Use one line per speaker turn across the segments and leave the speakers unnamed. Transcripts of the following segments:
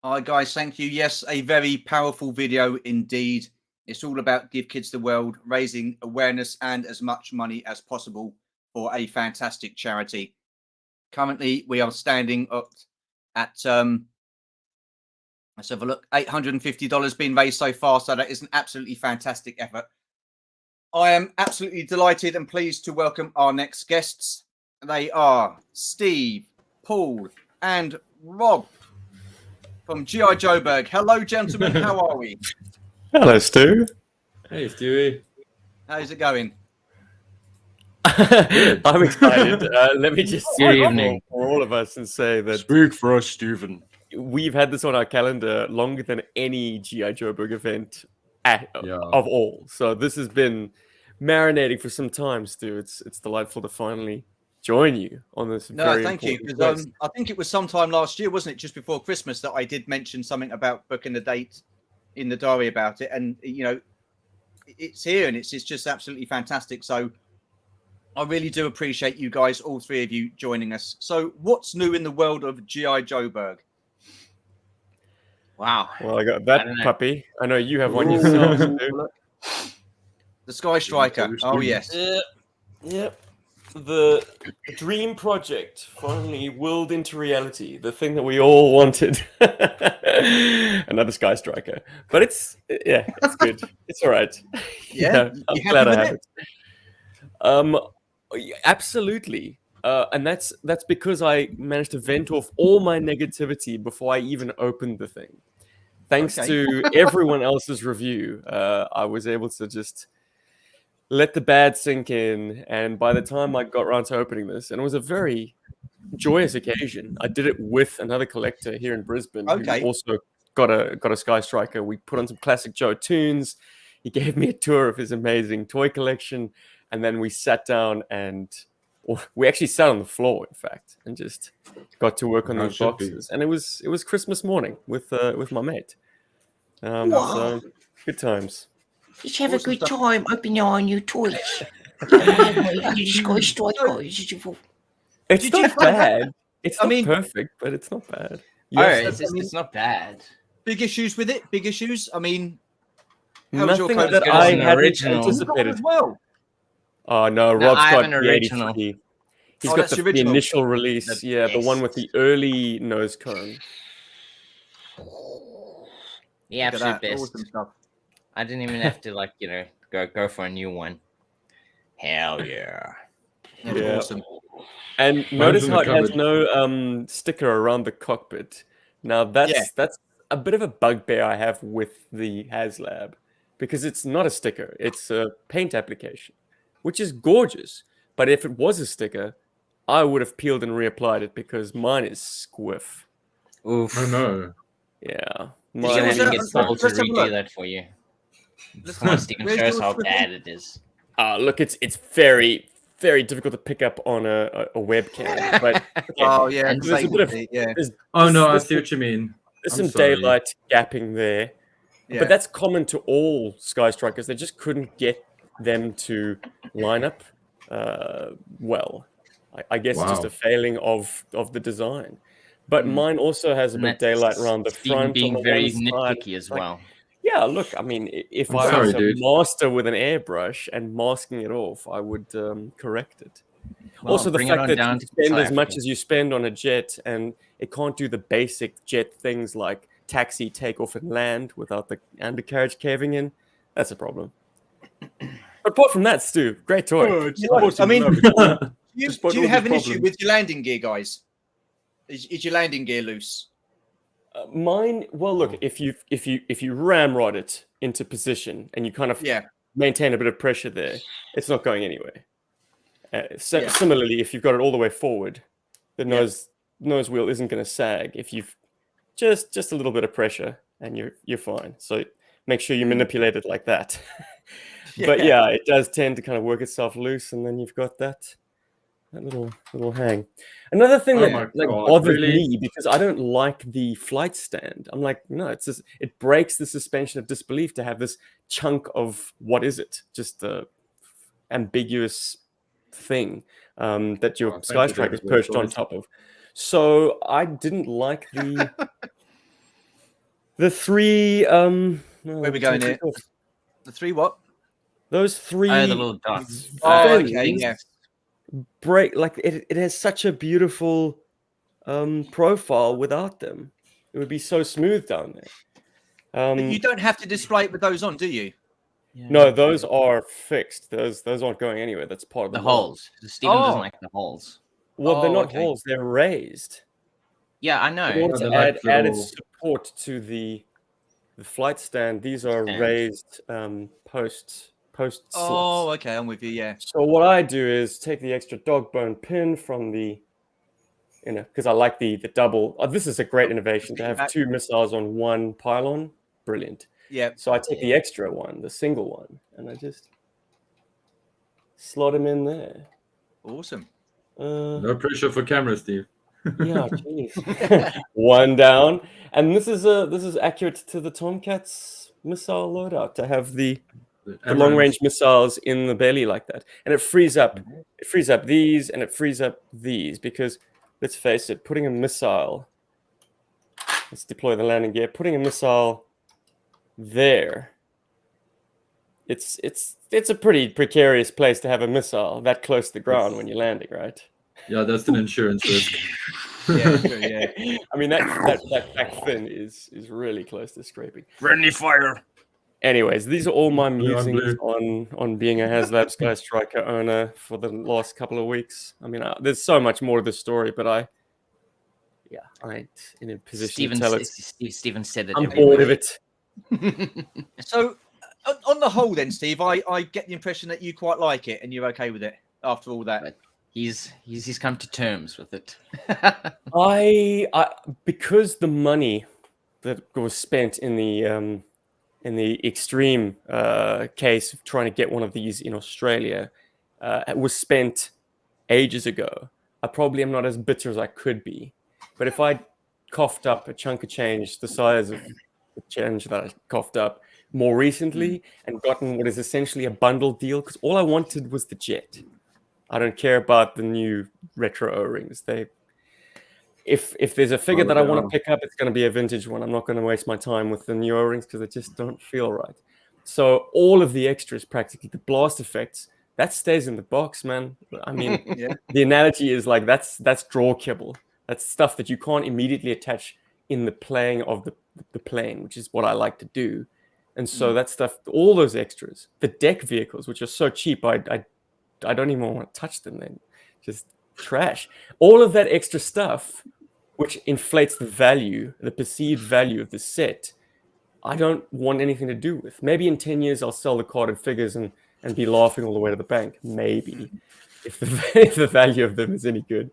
Hi guys, thank you. Yes, a very powerful video indeed. It's all about Give Kids the World, raising awareness and as much money as possible for a fantastic charity. Currently, we are standing up at let's have a look, $850 being raised so far. So that is an absolutely fantastic effort. I am absolutely delighted and pleased to welcome our next guests. They are Steve, Paul, and Rob from GI Joburg. Hello, gentlemen. How are we?
Hello, Stu.
Hey, Stewie.
How's it going?
I'm excited. Let me just
Good
speak
evening.
for all of us and say that
Speak for us, Stephen.
we've had this on our calendar longer than any GI Joburg event of all. So this has been marinating for some time, Stu. It's delightful to finally join you on this very
Thank you.
important
Because
quest.
I think it was sometime last year, wasn't it? Just before Christmas, that I did mention something about booking a date in the diary about it, and you know, it's here and it's just absolutely fantastic. So I really do appreciate you guys, all three of you, joining us. So, what's new in the world of GI Joburg?
Wow.
Well, I got that puppy. I know you have one yourself, Stu.
The Sky Striker. Oh yes.
Yep. The dream project finally willed into reality. The thing that we all wanted. Another Sky Striker. But it's good. It's all right.
Yeah,
I'm
you
glad
happy
I
with
have it. Absolutely. And that's because I managed to vent off all my negativity before I even opened the thing. Thanks to everyone else's review, I was able to just let the bad sink in, and by the time I got around to opening this, and it was a very joyous occasion. I did it with another collector here in Brisbane who also got a Sky Striker. We put on some classic Joe tunes. He gave me a tour of his amazing toy collection, and then we sat down and we actually sat on the floor, in fact, and just got to work on those boxes. And it was Christmas morning with my mate. So good times.
Just have a good time opening all new toys. It's
not bad. It's not perfect, but it's not bad.
Yes, it's not bad.
Big issues with it? Big issues? I mean,
nothing that I hadn't anticipated.
Well.
Oh no, Rob's got the 83. He's got the initial release. The one with the early nose cone.
The absolute best. Awesome stuff. I didn't even have to go for a new one. Hell yeah.
Awesome.
And notice how it has no sticker around the cockpit. Now that's a bit of a bugbear I have with the HasLab, because it's not a sticker, it's a paint application, which is gorgeous. But if it was a sticker, I would have peeled and reapplied it because mine is squiff.
Oof. Oh no.
Yeah.
You're gonna have to get Paul to redo that for you. Come on, Stephen, show us how bad it is.
Look, it's very, very difficult to pick up on a webcam. But there's a bit of
I see what you mean.
There's some daylight gapping there. But that's common to all Sky Strikers. They just couldn't get them to line up well. I guess it's just a failing of the design. But mine also has a bit of daylight around the front.
Being very nitpicky as well.
Yeah, look, I mean, if I was a master with an airbrush and masking it off, I would correct it. Well, also, the fact that you spend as much as you spend on a jet and it can't do the basic jet things like taxi, take off, and land without the undercarriage caving in, that's a problem. But apart from that, Stu, great toy.
I mean, do you have an issue with your landing gear, guys? Is your landing gear loose?
Mine, well, look, if you ramrod it into position and you kind of maintain a bit of pressure there, it's not going anywhere. Similarly, if you've got it all the way forward, the nose wheel isn't going to sag. If you've just a little bit of pressure, and you're fine. So make sure you manipulate it like that. But it does tend to kind of work itself loose, and then you've got that little hang. Another thing that bothered me, because I don't like the flight stand. I'm like, no, it breaks the suspension of disbelief to have this chunk of what is it? Just a ambiguous thing that your Sky Striker is perched on top of. So I didn't like the The three.
Where are we going here? The three what?
Those three.
Oh, the little dots.
Oh, okay, yeah.
Break like it has such a beautiful profile without them. It would be so smooth down there.
But you don't have to display it with those on, do you?
Yeah.
No, those are fixed. Those aren't going anywhere. That's part of
The
model.
holes. Steven doesn't like the holes.
Well, they're not holes. They're raised.
Yeah, I know.
I want to add added support to the flight stand. These are raised post slots.
Oh, okay, I'm with you. Yeah.
So what I do is take the extra dog bone pin from the, because I like the double. Oh, this is a great innovation to have two missiles on one pylon. Brilliant.
Yeah.
So I take the extra one, the single one, and I just slot him in there.
Awesome.
No pressure for camera, Steve.
Yeah, jeez. One down, and this is accurate to the Tomcat's missile loadout to have the long range missiles in the belly like that, and it frees up these and it frees up these because let's face it, putting a missile. Let's deploy the landing gear. Putting a missile there. It's a pretty precarious place to have a missile that close to the ground when you're landing, right?
Yeah, that's an insurance risk.
Yeah.
I mean that back fin is really close to scraping.
Friendly fire.
Anyways, these are all my musings on being a HasLab Sky Striker owner for the last couple of weeks. I mean, there's so much more to the story, but I ain't in a position to tell it.
Steven said it.
I'm bored of it.
So, on the whole, then, Steve, I get the impression that you quite like it and you're okay with it after all that.
But he's come to terms with it.
I because the money that was spent in the extreme case of trying to get one of these in Australia was spent ages ago. I probably am not as bitter as I could be. But if I coughed up a chunk of change the size of the change that I coughed up more recently and gotten what is essentially a bundle deal, because all I wanted was the jet. I don't care about the new retro O-rings. If there's a figure that I want to pick up, it's going to be a vintage one. I'm not going to waste my time with the new O-rings because they just don't feel right. So all of the extras, practically the blast effects, that stays in the box, man. I mean, the analogy is like that's draw kibble. That's stuff that you can't immediately attach in the playing of the plane, which is what I like to do. And so that stuff, all those extras, the deck vehicles, which are so cheap, I don't even want to touch them. Then just trash. All of that extra stuff, which inflates the value, the perceived value of the set, I don't want anything to do with. Maybe in 10 years I'll sell the carded figures and be laughing all the way to the bank. Maybe, if the value of them is any good.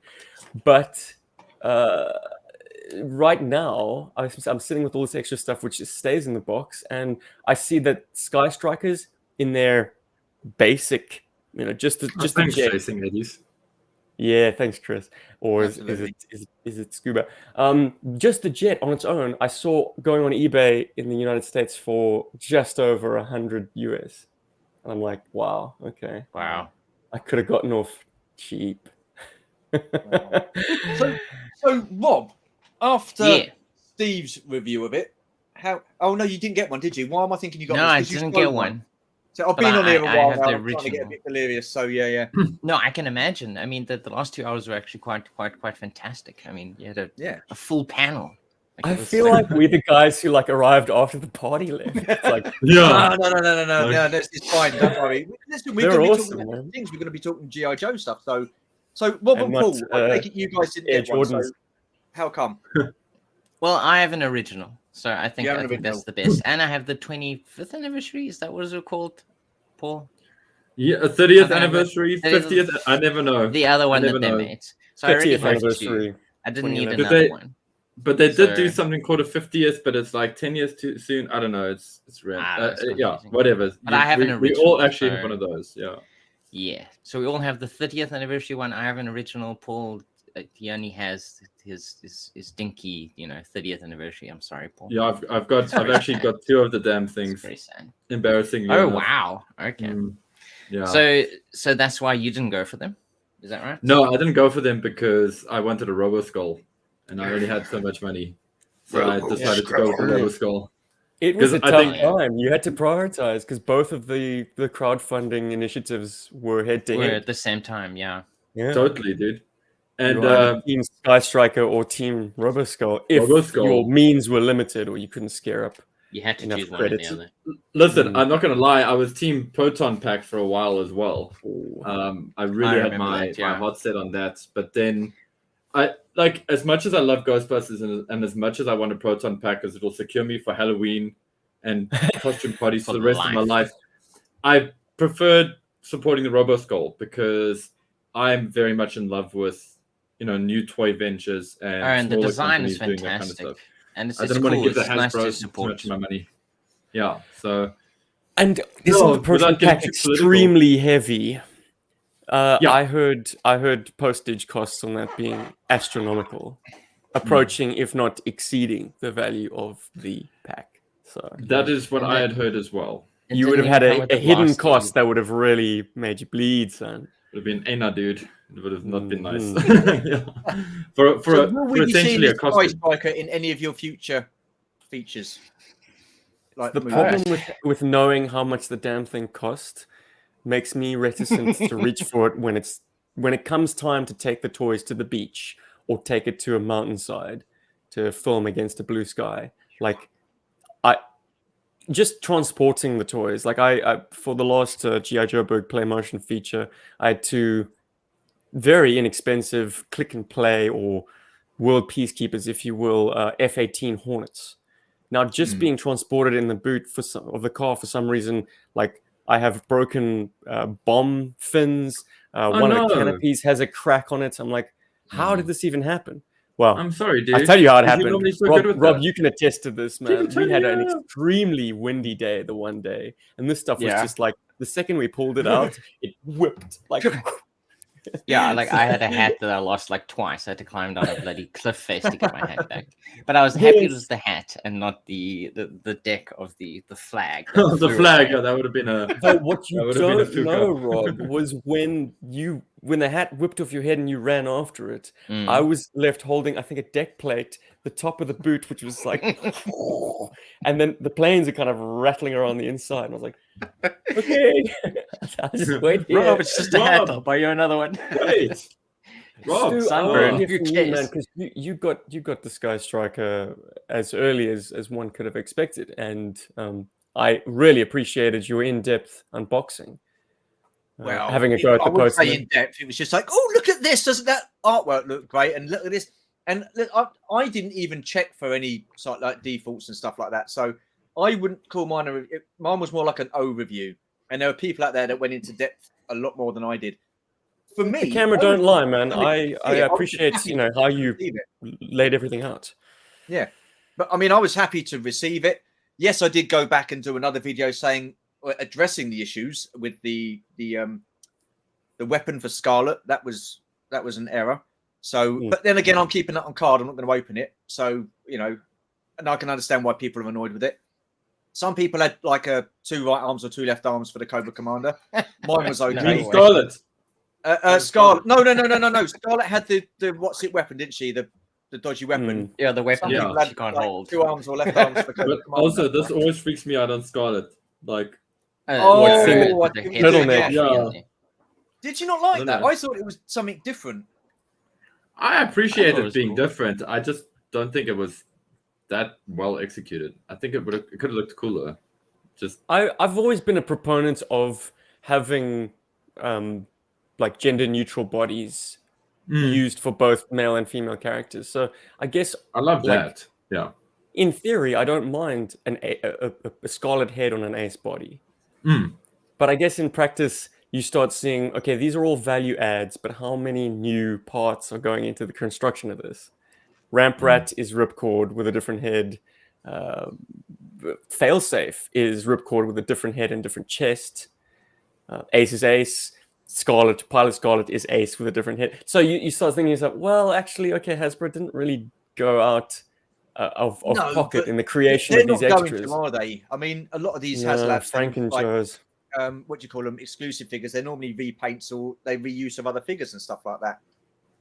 But right now, I'm sitting with all this extra stuff which just stays in the box, and I see that Sky Strikers in their basic, just the jet.
Chasing eddies.
Yeah, thanks, Chris. Or is it Scuba? Just the jet on its own, I saw going on eBay in the United States for just over $100 US, and I'm like, wow, okay,
wow,
I could have gotten off cheap.
So Rob, after Steve's review of it, oh no, you didn't get one, did you? Why am I thinking you got?
No, I didn't get one.
So I've been on here a while now. I'm trying to get a bit delirious. So yeah.
No, I can imagine. I mean, the last 2 hours were actually quite fantastic. I mean, you had a full panel.
I feel like we're the guys who arrived after the party left. It's like,
no, it's fine. Don't worry. Listen, we're going to be talking about things. We're going to be talking GI Joe stuff. So Rob and Paul, I take it you guys didn't get one. So how come?
Well, I have an original, so I think that's the best. And I have the 25th anniversary. Is that what it's called, Paul?
Yeah, 30th anniversary, 50th. I never know.
The other one that they made. So
50th anniversary.
I didn't need another one.
But they did do something called a 50th, but it's like 10 years too soon. I don't know. It's rare. Yeah, whatever.
But I have an original.
We all actually have one of those. Yeah.
Yeah. So we all have the 30th anniversary one. I have an original. Paul, he only has his dinky, 30th anniversary. I'm sorry, Paul.
Yeah, I've actually got two of the damn things.
Very sad.
Embarrassing.
Oh wow. Okay.
Yeah.
So that's why you didn't go for them. Is that right?
No, I didn't go for them because I wanted a Robo Skull, and I only had so much money. So I decided to go with the Robo Skull.
It was a tough time. You had to prioritize because both of the crowdfunding initiatives were head to head
at the same time. Yeah.
Totally, dude. And
Team Sky Striker or Team Roboskull if your means were limited or you couldn't scare up.
You had to choose one or the other.
Listen, I'm not going to lie. I was Team Proton Pack for a while as well. I really had my heart set on that. But then, as much as I love Ghostbusters and as much as I want a Proton Pack because it'll secure me for Halloween and costume parties for the rest of my life, I preferred supporting the Roboskull because I'm very much in love with new toy ventures and
the design is fantastic. Kind of and it's
I didn't want to give the Hasbro too much of my money. Yeah, so
and isn't the Proton Pack extremely heavy? I heard postage costs on that being astronomical, approaching if not exceeding the value of the pack. So
that is what I had heard as well.
You would have had a hidden cost that would have really made you bleed, son.
It would have been Ena, dude. It would have not been nice. For essentially a costume.
Striker in any of your future features?
Like the problem with knowing how much the damn thing cost makes me reticent to reach for it when it comes time to take the toys to the beach or take it to a mountainside to film against a blue sky. Like just transporting the toys. Like I for the last GI Joburg play motion feature, I had two very inexpensive click and play or world peacekeepers, if you will, F-18 Hornets. Now, just being transported in the boot of the car for some reason, like I have broken bomb fins. One of the canopies has a crack on it. I'm like, how did this even happen? Well,
I'm sorry, dude.
I'll tell you how it happened. Rob, you can attest to this, man. We had an extremely windy day the one day, and this stuff was just like the second we pulled it out, it whipped like.
Yeah, like I had a hat that I lost like twice. I had to climb down a bloody cliff face to get my hat back. But I was happy it was the hat and not the deck of the flag.
The flag, that would have been a.
But what you don't know, Rob, was when the hat whipped off your head and you ran after it. I was left holding, I think, a deck plate, the top of the boot, which was like, and then the planes are kind of rattling around the inside, and I was like, okay, I'll just wait here.
Rob, it's just a hat. I'll buy you another one.
Wait, Rob,
sunburn.
Because you got the Sky Striker as early as one could have expected, and I really appreciated your in-depth unboxing.
Well,
having a go at the post.
In depth, it was just like, oh, look at this! Doesn't that artwork look great? And look at this. And look, I didn't even check for any sort like defaults and stuff like that. So I wouldn't call mine mine was more like an overview. And there were people out there that went into depth a lot more than I did. For me,
the camera don't lie, man. I appreciate how you laid everything out.
Yeah, but I mean, I was happy to receive it. Yes, I did go back and do another video addressing the issues with the weapon for Scarlet. That was an error. So, but then again, I'm keeping that on card. I'm not going to open it. So, and I can understand why people are annoyed with it. Some people had like two right arms or two left arms for the Cobra Commander. Mine was okay.
Scarlet.
Scarlet. No. Scarlet had the what's it weapon, didn't she? The dodgy weapon.
Yeah, the weapon she can't hold.
Two arms or left arms for Cobra Commander.
Also, this always freaks me out on Scarlet. Like,
turtleneck. Yeah. Did you not like that? I thought it was something different.
I appreciate it being different. I just don't think it was that well executed. I think it could have looked cooler.
I've always been a proponent of having like gender neutral bodies used for both male and female characters. So I guess
I love that. Yeah.
In theory, I don't mind a Scarlet head on an Ace body. But I guess in practice, you start seeing, okay, these are all value adds, but how many new parts are going into the construction of this? Ramp Rat is Ripcord with a different head. Failsafe is Ripcord with a different head and different chest. Ace is Ace. Pilot Scarlet is Ace with a different head. So you start thinking yourself, well, actually, okay, Hasbro didn't really go out of pocket in the creation of these extras.
To, are they? I mean, a lot of these HasLab
Frank and Joe's.
What do you call them? Exclusive figures. They're normally repaints or they reuse of other figures and stuff like that.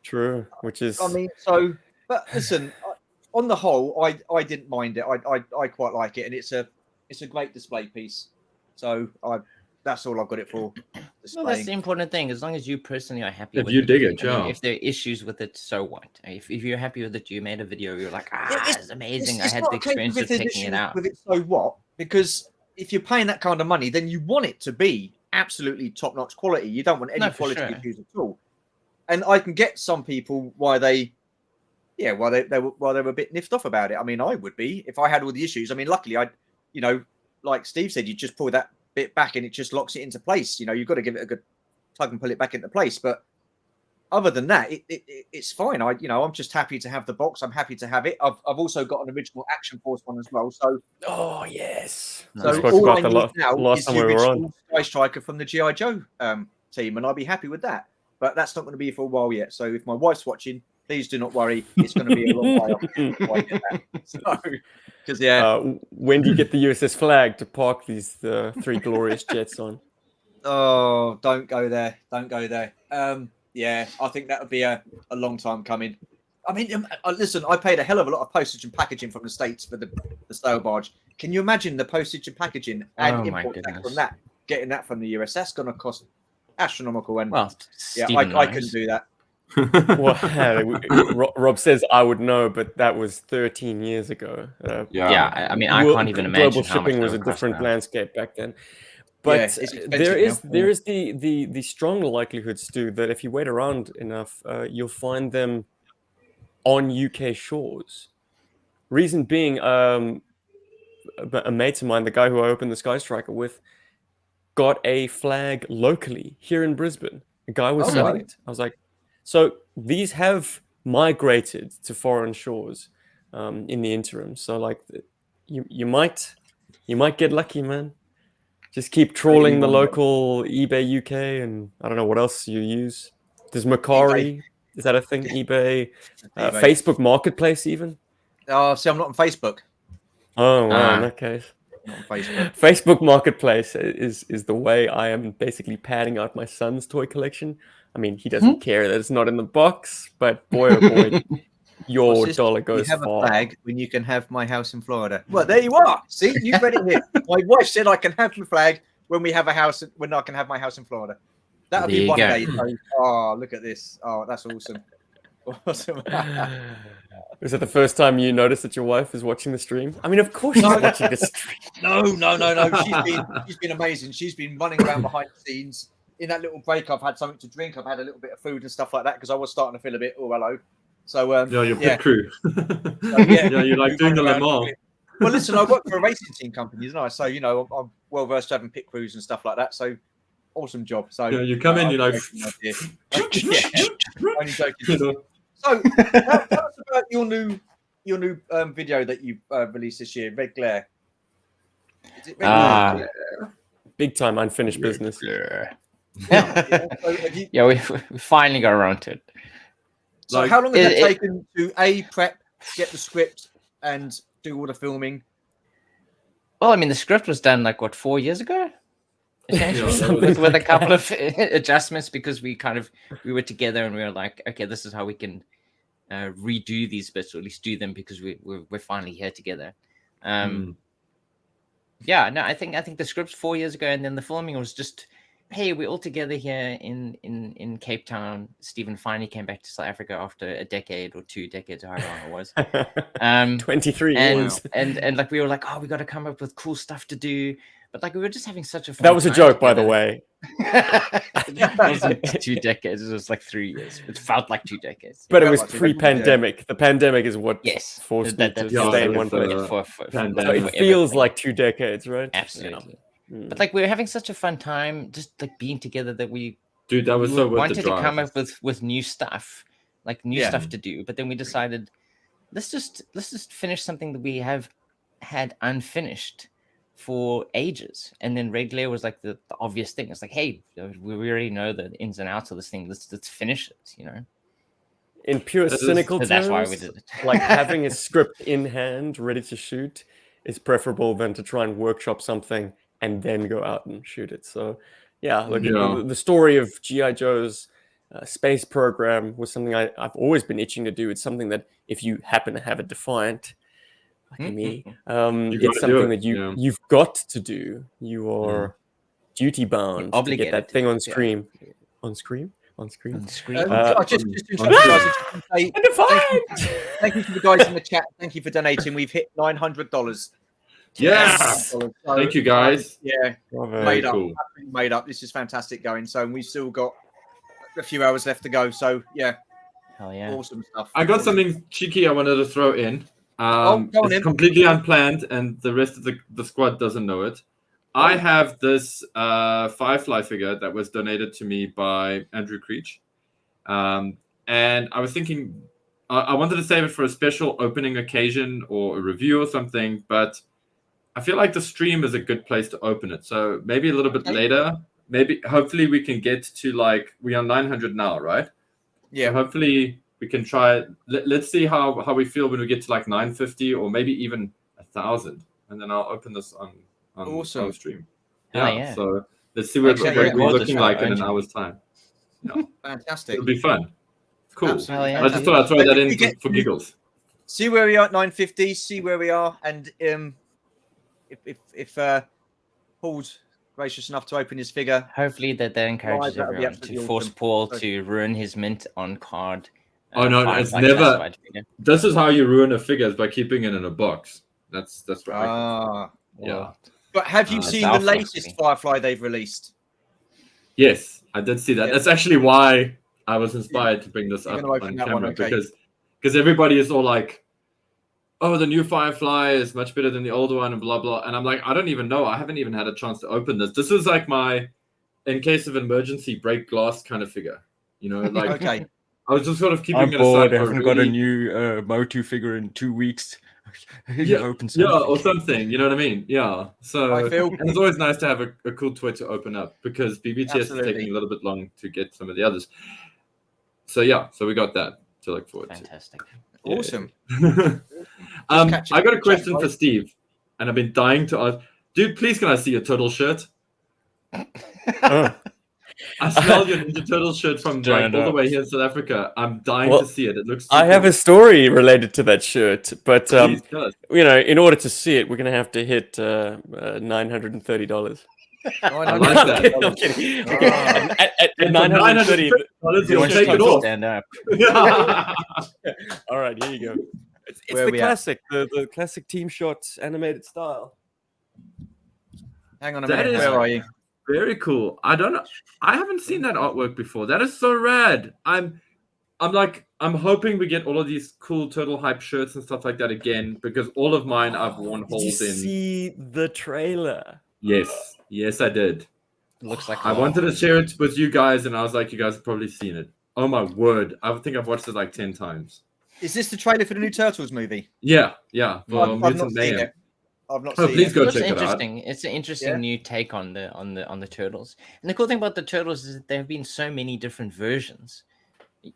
True, which is.
I mean, but listen, on the whole, I didn't mind it. I quite like it, and it's a great display piece. So that's all I've got it for.
Well, that's the important thing. As long as you personally are happy
if
with
you
it.
dig it,
I mean, if there are issues with it, so what? If you're happy with it, you made a video, you're like, it's amazing. I had the experience of checking it out.
With it, so what? Because if you're paying that kind of money, then you want it to be absolutely top-notch quality. You don't want any quality issues at all. And I can get some people why they were a bit niffed off about it. I mean, I would be if I had all the issues. I mean, luckily, like Steve said, you just pull that bit back and it just locks it into place. You've got to give it a good tug and pull it back into place. But other than that, it's fine. I'm just happy to have the box. I'm happy to have it. I've also got an original Action Force one as well. So
yes.
So all I need now is the original Sky Striker from the GI Joe team, and I'll be happy with that. But that's not going to be for a while yet. So if my wife's watching, please do not worry. It's going to be a long while before I get that. So, because
when do you get the USS Flag to park these 3 glorious jets on?
Oh, don't go there. Don't go there. I think that would be a long time coming. I mean, listen, I paid a hell of a lot of postage and packaging from the States for the sail barge. Can you imagine the postage and packaging and import tax from that? Getting that from the US, that's going to cost astronomical. And I couldn't do that.
Well, Rob says I would know, but that was 13 years ago.
I mean, I can't even imagine
global
how much
shipping was a different
now.
landscape back then. But there is the strong likelihood, Stu, that if you wait around enough, you'll find them on UK shores. Reason being, a mate of mine, the guy who I opened the Sky Striker with, got a flag locally here in Brisbane. A guy was selling it. I was like, so these have migrated to foreign shores in the interim. So like, you might get lucky, man. Just keep trawling the local eBay UK, and I don't know what else you use. There's Macquarie. Is that a thing? eBay. Facebook Marketplace even.
Oh, see, I'm not on Facebook.
Oh, well, in that case.
Not on Facebook.
Facebook Marketplace is the way I am basically padding out my son's toy collection. I mean, he doesn't care that it's not in the box, but boy, oh boy, your dollar goes far.
You have a flag when you can have my house in Florida. Well, there you are. See, you've read it here. My wife said I can have my flag when we have a house, when I can have my house in Florida. That'll be one day. Oh, look at this. Oh, that's awesome. Awesome.
Is it the first time you noticed that your wife is watching the stream? I mean, of course she's watching the stream.
No. She's been amazing. She's been running around behind the scenes. In that little break, I've had something to drink. I've had a little bit of food and stuff like that because I was starting to feel a bit, hello. So,
your pit crew.
So,
you're like doing the Le Mans.
Well, listen, I work for a racing team company, don't I? So, I'm well versed having pit crews and stuff like that. So, awesome job. So,
you come in, you're like,
only joking. So, tell us about your new video that you released this year, Red Glare. Is it Red Glare?
Big time unfinished business.
We finally got around to it.
So how long has it taken to prep, get the script, and do all the filming?
Well, I mean, the script was done 4 years ago, with a couple of adjustments because we were together and we were like, okay, this is how we can redo these bits, or at least do them because we're finally here together. I think the script's 4 years ago, and then the filming was just, hey, we're all together here in Cape Town. Stephen finally came back to South Africa after a decade or 2 decades, or however long it was.
23 years.
And we were like, oh, we got to come up with cool stuff to do. But we were just having such a fun
That was a joke,
together.
by the way.
It wasn't 2 decades. It was 3 years. It felt like 2 decades.
But it was pre-pandemic. Yeah. The pandemic is what forced
that
me to stay in one place. So it feels like 2 decades, right?
Absolutely. But we were having such a fun time, just being together, that
that was so
wanted to come up with new stuff, stuff to do. But then we decided, let's just finish something that we have had unfinished for ages. And then Red Glare was the obvious thing. It's hey, we already know the ins and outs of this thing. Let's finish it,
In pure cynical terms,
that's why we did it.
Having a script in hand, ready to shoot, is preferable than to try and workshop something and then go out and shoot it. So, the story of GI Joe's space program was something I've always been itching to do. It's something that if you happen to have a Defiant, like me, it's something that you've got to do. You are duty bound to get that thing on screen. On screen.
Thank you to the guys in the chat. Thank you for donating. We've hit $900.
Yes. So, thank you, guys.
Made up. This is fantastic going. So we've still got a few hours left to go. So yeah.
Hell yeah.
Awesome stuff.
I got something cheeky I wanted to throw in. It's completely unplanned, and the rest of the squad doesn't know it. I have this Firefly figure that was donated to me by Andrew Creech. And I was thinking, I wanted to save it for a special opening occasion or a review or something, but I feel like the stream is a good place to open it. So maybe a little bit later, hopefully we can get to we are 900 now, right?
Yeah.
So hopefully we can try, let's see how we feel when we get to 950 or maybe even 1,000. And then I'll open this on stream.
Yeah.
So let's see what we're looking like in an hour's time. Yeah.
Fantastic.
It'll be fun. Cool.
Absolutely.
I just thought I'd throw that in for giggles.
See where we are at 950. See where we are, and if Paul's gracious enough to open his figure,
hopefully that encourages everyone to force Paul to ruin his mint on card.
Oh no, it's never. This is how you ruin a figure, is by keeping it in a box. That's right. Yeah.
But have you seen the latest Firefly they've released?
Yes, I did see that. That's actually why I was inspired to bring this up on camera, because everybody is all like, "Oh, the new Firefly is much better than the old one," and blah blah. And I'm like, I don't even know. I haven't even had a chance to open this. This is like my, in case of emergency, break glass kind of figure.
Okay.
I was just sort of keeping it
bored.
aside.
I haven't got a new Motu figure in 2 weeks. Open something.
Yeah, or something. You know what I mean? Yeah. So and it's always nice to have a cool toy to open up, because BBTS is taking a little bit long to get some of the others. So yeah, so we got that to look forward to.
Fantastic.
Awesome.
I got a question for Steve, and I've been dying to ask. Dude, please can I see your turtle shirt? I smell your Ninja Turtle shirt from all the way here in South Africa. I'm dying to see it. It looks.
I have a story related to that shirt, but in order to see it, we're gonna have to hit $930.
I like that.
I'm kidding. At $930,
you'll take it off.
Stand up.
All right, here you go. It's the classic, the classic Team Shots animated style.
Hang on a minute. Where are you?
Very cool. I don't know. I haven't seen that artwork before. That is so rad. I'm hoping we get all of these cool Turtle Hype shirts and stuff like that again, because all of mine I've worn holes in.
Did you see the trailer?
Yes, I did.
It looks like
I wanted to share it with you guys, and I was like, you guys have probably seen it. Oh my word! I think I've watched it 10 times.
Is this the trailer for the new Turtles movie?
Yeah.
I've not seen it. I've not seen
please
it.
Go check it out.
It's an interesting new take on the Turtles. And the cool thing about the Turtles is that there have been so many different versions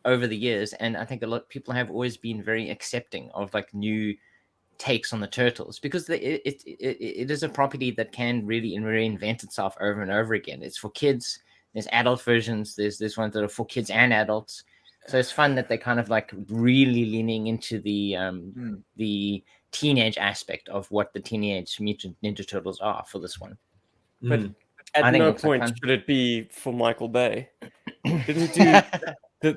over the years, and I think a lot of people have always been very accepting of new takes on the Turtles, because it is a property that can really reinvent itself over and over again. It's for kids. There's adult versions. There's ones that are for kids and adults. So it's fun that they're kind of really leaning into the teenage aspect of what the Teenage Mutant Ninja Turtles are for this one.
But at no point should it be for Michael Bay. Didn't do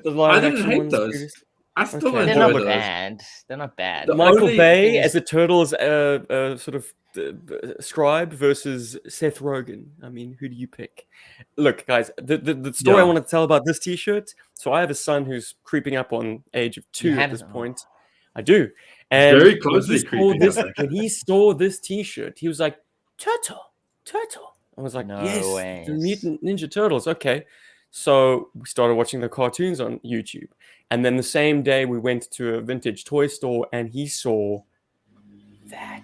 the live action
hate
ones
those.
previously?
I still
they're
enjoy
not
those.
bad. They're not bad.
Michael Bay as a Turtles sort of scribe versus Seth Rogen. I mean, who do you pick? Look, guys, the story I want to tell about this T-shirt. So I have a son who's creeping up on age of 2 at this point. I do. And
very closely creeping.
When he saw this T-shirt, he was like, Turtle. I was like, yes, the Mutant Ninja Turtles. Okay. So we started watching the cartoons on YouTube. And then the same day we went to a vintage toy store and he saw that.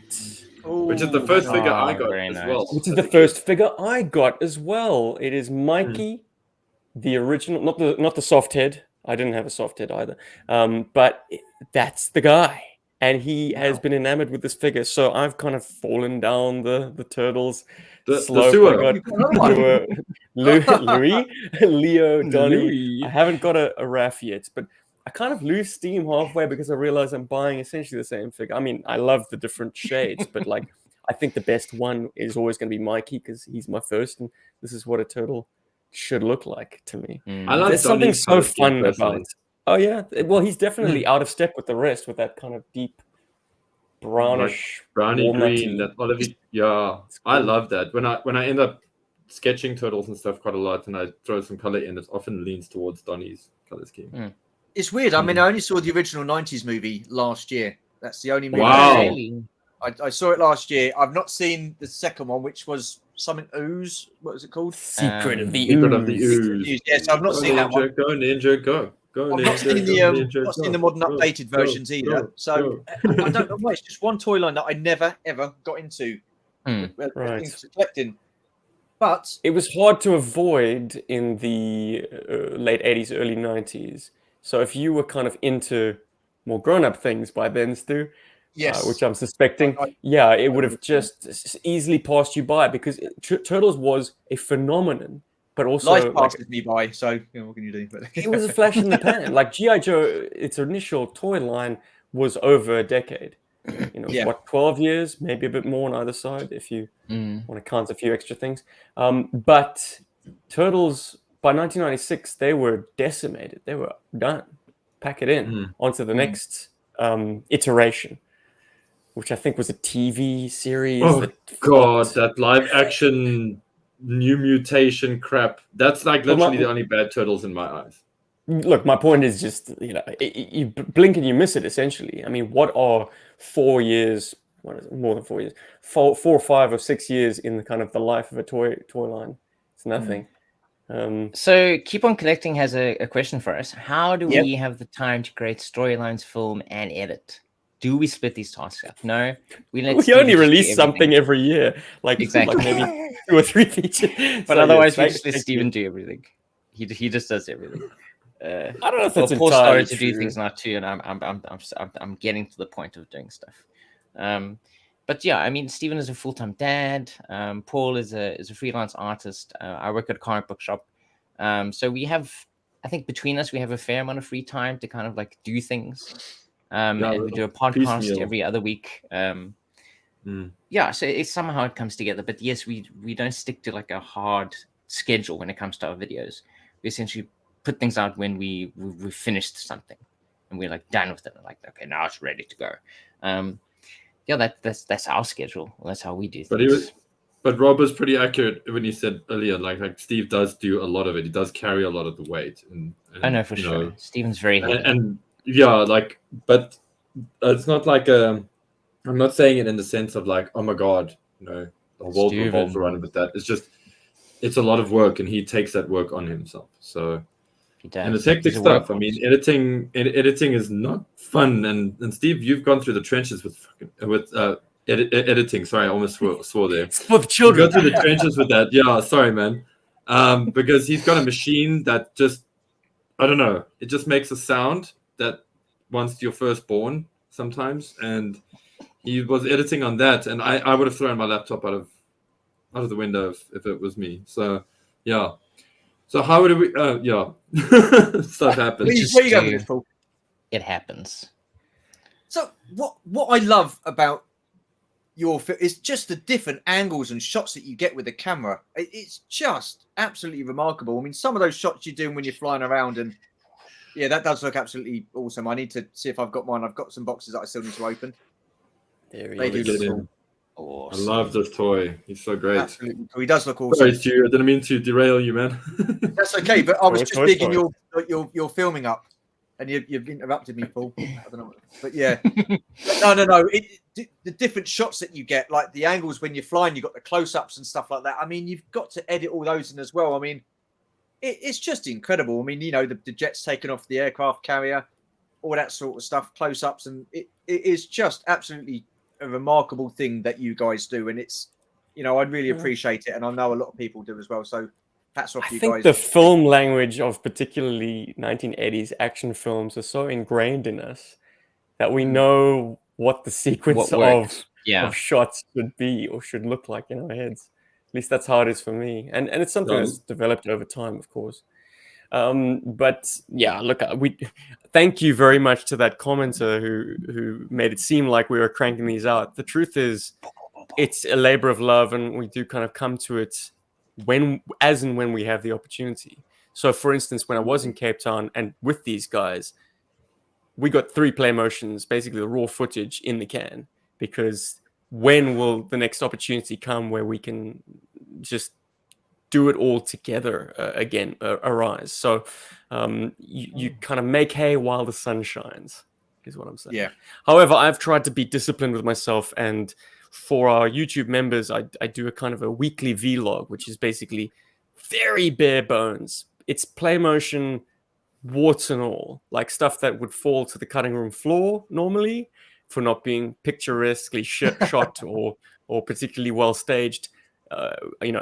Which is the first figure I got as well.
Which is the first figure I got as well. It is Mikey, the original, not the soft head. I didn't have a soft head either. But that's the guy. and he has been enamored with this figure. So I've kind of fallen down the turtles slope.
sewer.
I got Louis, Leo, Donnie.
Louis.
I haven't got a Raph yet, but I kind of lose steam halfway because I realize I'm buying essentially the same figure. I mean, I love the different shades, but like, I think the best one is always going to be Mikey because he's my first, and this is what a turtle should look like to me.
I like
There's something
Donnie's
so
colour scheme
fun
personally.
about. Oh yeah, well he's definitely out of step with the rest with that kind of deep brownish,
like browny
walnutty.
green. That olivey. Yeah, cool. I love that. When I end up sketching turtles and stuff quite a lot, and I throw some color in, it often leans towards Donnie's color scheme.
It's weird. I mean, I only saw the original '90s movie last year. That's the only movie.
Wow.
I saw it last year. I've not seen the second one, which was something Ooze. What was it called?
Secret of the
Ooze.
Yes, I've not seen that one.
Go Ninja, go. Go
I've
Ninja,
not seen
Ninja,
not seen the modern updated versions either. So I don't know why. It's just one toy line that I never ever got into collecting. But
it was hard to avoid in the late 80s, early 90s. So if you were kind of into more grown-up things by then, Stu, which I'm suspecting, it would have just easily passed you by because Turtles was a phenomenon, but also
life passes me by. So what can you do?
It was a flash in the pan. Like GI Joe, its initial toy line was over a decade. What, 12 years, maybe a bit more on either side, if you want to count a few extra things. But Turtles, by 1996, they were decimated. They were done. Pack it in. Onto the next iteration, which I think was a TV series.
Oh, God, that live action new mutation crap. That's like literally the only bad Turtles in my eyes.
Look, my point is just, you blink and you miss it, essentially. I mean, what are 4 years, what is it, more than 4 years, 4 or 5 or 6 years in the kind of the life of a toy line? It's nothing.
So Keep On Collecting has a question for us. How do we have the time to create storylines, film, and edit? Do we split these tasks up? No. We
only release something every year. Like maybe 2 or 3 features.
But otherwise, we just let Steven do everything. He just does everything.
I don't know if that's
Paul
entirely
started to do things now too, and I'm getting to the point of doing stuff. But yeah, I mean, Steven is a full-time dad. Paul is a freelance artist. I work at a comic book shop. So we have, I think between us, we have a fair amount of free time to kind of like do things. And we do a podcast every other week. Yeah, so it's somehow it comes together. But yes, we don't stick to like a hard schedule when it comes to our videos. We essentially put things out when we finished something and we're like done with it. Like, okay, now it's ready to go. That's our schedule. That's how we do things.
But Rob was pretty accurate when he said earlier, like Steve does do a lot of it. He does carry a lot of the weight. And
I know for sure. Steven's very heavy.
And but it's not like I'm not saying it in the sense of like, oh my God, the world revolves around it with that. It's just, it's a lot of work and he takes that work on himself. So, and it's hectic stuff. I mean, editing is not fun. And Steve, you've gone through the trenches with editing. Sorry, I almost swore there.
It's for the children.
You go through the trenches with that. Yeah, sorry, man. Because he's got a machine that just, I don't know, it just makes a sound that once you're first born sometimes. And he was editing on that, and I would have thrown my laptop out of the window if it was me. So yeah. So how would we? Stuff happens.
Where you going with this, Paul?
It happens.
So what I love about your film is just the different angles and shots that you get with the camera. It's just absolutely remarkable. I mean, some of those shots you're doing when you're flying around, and yeah, that does look absolutely awesome. I need to see if I've got mine. I've got some boxes that I still need to open.
There
they do look cool.
Awesome. I love this toy. He's so great.
Absolutely. He does look awesome.
Sorry, Stu, I didn't mean to derail you, man.
That's okay, but I was just digging your filming up, and you've interrupted me, Paul. I don't know, but yeah, no. The different shots that you get, like the angles when you're flying, you got the close-ups and stuff like that. I mean, you've got to edit all those in as well. I mean, it's just incredible. I mean, the jets taking off the aircraft carrier, all that sort of stuff, close-ups, and it is just absolutely a remarkable thing that you guys do, and it's I really appreciate it, and I know a lot of people do as well, so hats off to you guys. I think
the film language of particularly 1980s action films is so ingrained in us that we know what the sequence of shots should be or should look like in our heads. At least that's how it is for me, and it's something that's developed over time, of course. But yeah, look, we thank you very much to that commenter who made it seem like we were cranking these out. The truth is, it's a labor of love, and we do kind of come to it when we have the opportunity. So, for instance, when I was in Cape Town and with these guys, we got 3 play motions, basically the raw footage in the can, because when will the next opportunity come where we can just do it all together again arise? So you kind of make hay while the sun shines, is what I'm saying.
Yeah.
However, I've tried to be disciplined with myself, and for our YouTube members, I do a kind of a weekly vlog, which is basically very bare bones. It's play motion, warts and all, like stuff that would fall to the cutting room floor normally for not being picturesquely shot or particularly well staged. I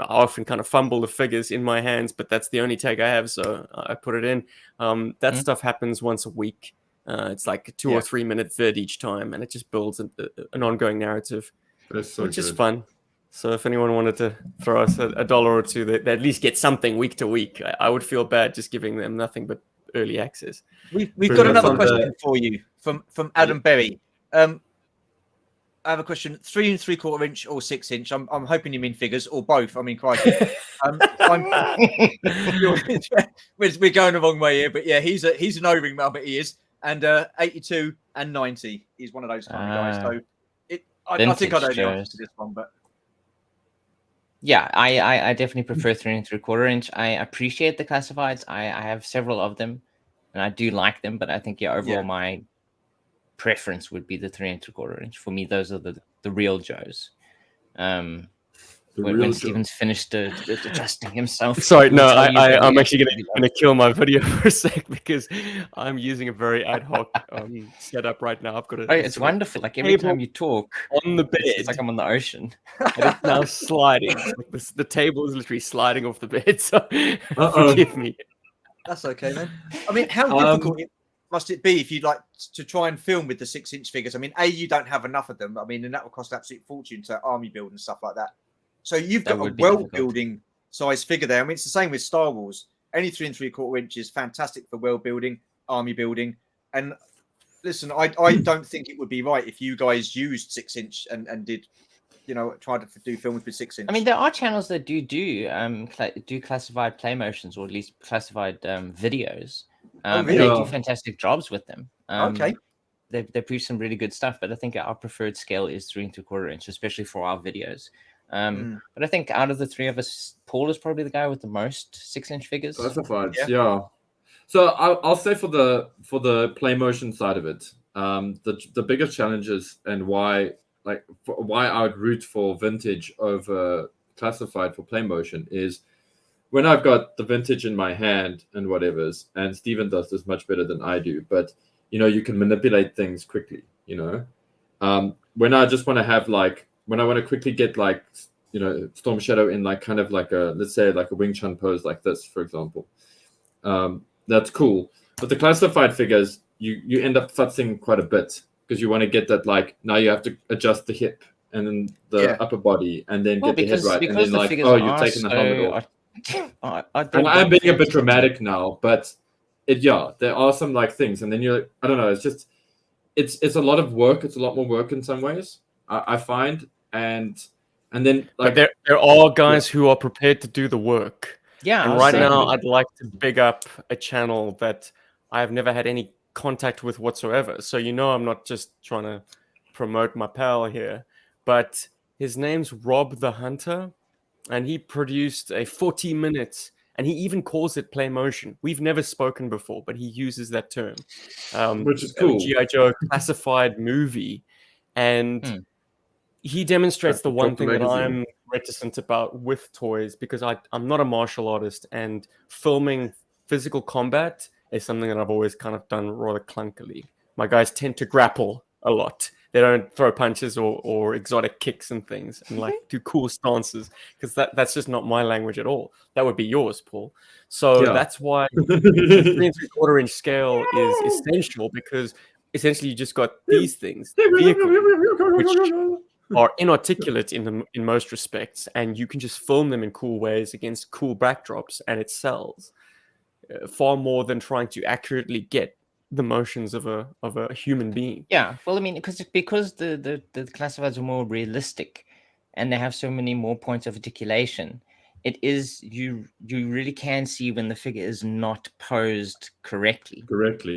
often kind of fumble the figures in my hands, but that's the only take I have, so I put it in. That stuff happens once a week. It's like a 2 or 3 minute vid each time, and it just builds an ongoing narrative, which is fun. So if anyone wanted to throw us $1 or $2, they at least get something week to week. I would feel bad just giving them nothing but early access.
We've got another question for you from Adam Berry. I have a question: 3 3/4 inch or 6 inch? I'm hoping you mean figures or both. I mean, crikey. We're going the wrong way here, but yeah, he's an O-ring male, but he is, and 82 and 90. He's one of those kind of guys. So I think I know the answer to this one, but.
Yeah, I definitely prefer 3 3/4 inch. I appreciate the classifieds. I have several of them, and I do like them. But I think overall my preference would be the 3 3/4 inch. For me, those are the real Joes. When Steven's finished adjusting himself.
Sorry, no, I'm actually going to kill my video for a sec because I'm using a very ad hoc setup right now. I've got
it's wonderful. Like every time you talk
on the bed,
it's like I'm on the ocean.
And it's now sliding. Like the table is literally sliding off the bed. So forgive me.
That's okay, man. I mean, how difficult must it be if you'd like to try and film with the 6 inch figures? I mean, you don't have enough of them. I mean, and that will cost an absolute fortune to army build and stuff like that. So you've got a world building size figure there. I mean, it's the same with Star Wars. Any 3 3/4 inch is fantastic for world building, army building. And listen, I don't think it would be right if you guys used 6 inch and did, try to do films with 6 inch.
I mean, there are channels that do classified play motions, or at least classified videos. Really? They do fantastic jobs with them.
Okay.
They produce some really good stuff, but I think our preferred scale is 3 3/4 inch, especially for our videos. But I think out of the 3 of us, Paul is probably the guy with the most 6 inch figures.
Classifieds, yeah. So I'll say for the play motion side of it, the biggest challenges and why I would root for vintage over classified for play motion is when I've got the vintage in my hand and whatever's, and Steven does this much better than I do, but you can manipulate things quickly. When I just want to have when I want to quickly get Storm Shadow in kind of like let's say like a Wing Chun pose like this, for example, that's cool. But the classified figures, you end up futzing quite a bit because you want to get that now you have to adjust the hip and then the upper body and then get the head right, and then you're taking the helmet off. And I'm being a bit dramatic now, but there are some things, and then you're I don't know. It's just it's a lot of work. It's a lot more work in some ways, I find. And then
but there are guys who are prepared to do the work.
Yeah.
And right now, I'd like to big up a channel that I have never had any contact with whatsoever. So I'm not just trying to promote my pal here, but his name's Rob the Hunter, and he produced a 40-minute, and he even calls it play motion. We've never spoken before, but he uses that term,
which is cool.
GI Joe classified movie, and. He demonstrates the one thing that I'm reticent about with toys, because I'm not a martial artist, and filming physical combat is something that I've always kind of done rather clunkily. My guys tend to grapple a lot. They don't throw punches or exotic kicks and things and do cool stances, because that's just not my language at all. That would be yours, Paul. So that's why the 3 3/4 inch scale is essential, because essentially you just got these things, vehicles, which are inarticulate in most respects, and you can just film them in cool ways against cool backdrops, and it sells far more than trying to accurately get the motions of a human being.
Yeah, well, I mean, because the classifieds are more realistic, and they have so many more points of articulation. It is you really can see when the figure is not posed correctly.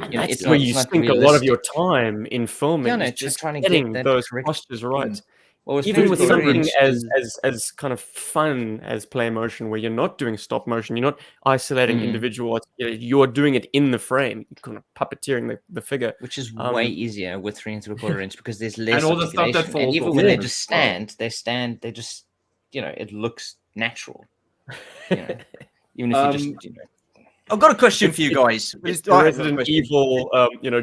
And that's where you spend a lot of your time in filming.
Yeah,
just
trying to
getting
get
those postures right.
Well,
even with something as kind of fun as play motion, where you're not doing stop motion, you're not isolating individual, you're doing it in the frame, you're kind of puppeteering the figure,
which is way easier with 3 3/4 inch because there's less
and all the stuff that
articulation.
falls
And even
off
when they
them
just
as well.
they just, it looks natural. Even if you just,
I've got a question for you guys.
Resident Evil,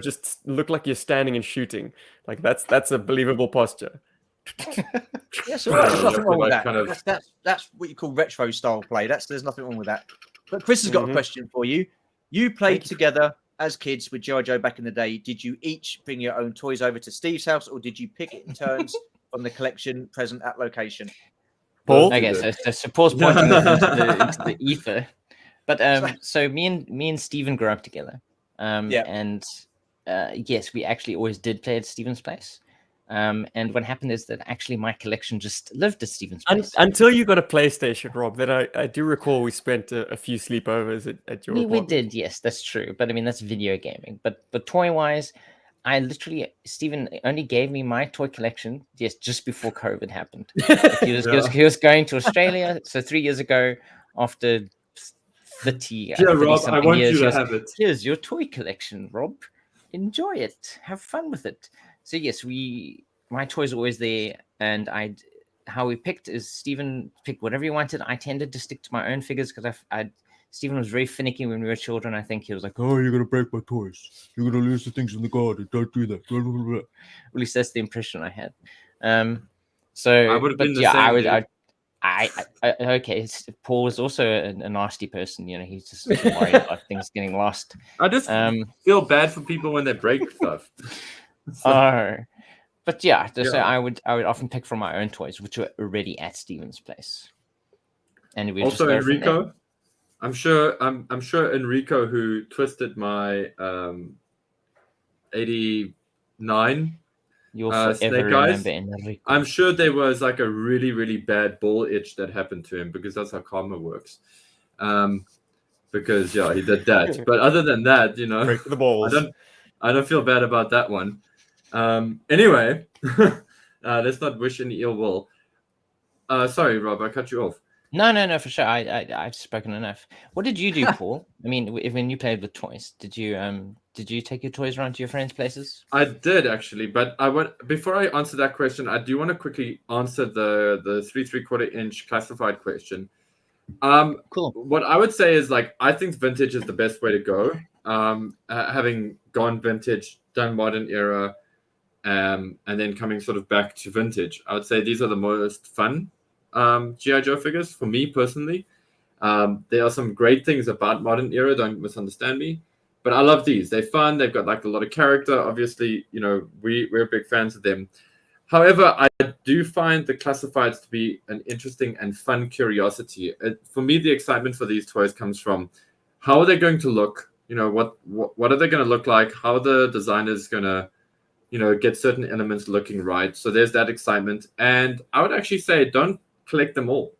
just look like you're standing and shooting. Like that's a believable posture.
Yes, all right. There's nothing wrong with that. That's what you call retro style play. There's nothing wrong with that. But Chris has got a question for you. You played together as kids with GI Joe back in the day. Did you each bring your own toys over to Steve's house, or did you pick it in turns from the collection present at location?
Paul?
Okay, so Paul's pointing this into the ether. But so me and Stephen grew up together. And yes, we actually always did play at Stephen's place. And what happened is that actually my collection just lived at Stephen's place.
Until you got a PlayStation, Rob. Then I do recall we spent a few sleepovers at your apartment.
We did, yes, that's true. But I mean, that's video gaming. But toy-wise, Stephen only gave me my toy collection, just before COVID happened. He was going to Australia. So 3 years ago, after 30
Rob, I want
years,
you to have it.
Here's your toy collection, Rob. Enjoy it. Have fun with it. So yes, my toys are always there, and how we picked is Stephen picked whatever he wanted. I tended to stick to my own figures because Stephen was very finicky when we were children. I think he was like, "Oh, you're gonna break my toys. You're gonna lose the things in the garden. Don't do that." At least that's the impression I had. So,
I would have been the same.
Okay. Paul was also a nasty person. He's just worried about things getting lost.
I just feel bad for people when they break stuff.
But yeah, so I would often pick from my own toys, which were already at Stephen's place. And we
also Enrico. I'm sure Enrico, who twisted my 89.
You'll forever remember Enrico.
I'm sure there was like a really, really bad ball itch that happened to him, because that's how karma works. Because he did that. But other than that,
break the balls.
I don't feel bad about that one. Anyway, let's not wish any ill will. Sorry, Rob, I cut you off.
No, for sure. I've spoken enough. What did you do, Paul? I mean, when you played with toys, did you take your toys around to your friends' places?
I did actually, but before I answer that question, I do want to quickly answer the 3 3/4 inch classified question.
Cool.
What I would say is, like, I think vintage is the best way to go. Having gone vintage, done modern era, and then coming sort of back to vintage, I would say these are the most fun GI Joe figures for me personally. There are some great things about modern era, don't misunderstand me, but I love these. They're fun. They've got like a lot of character. Obviously, we're big fans of them. However, I do find the classifieds to be an interesting and fun curiosity. For me, the excitement for these toys comes from how are they going to look? What are they going to look like? How the designer's going to, get certain elements looking right. So there's that excitement. And I would actually say don't collect them all.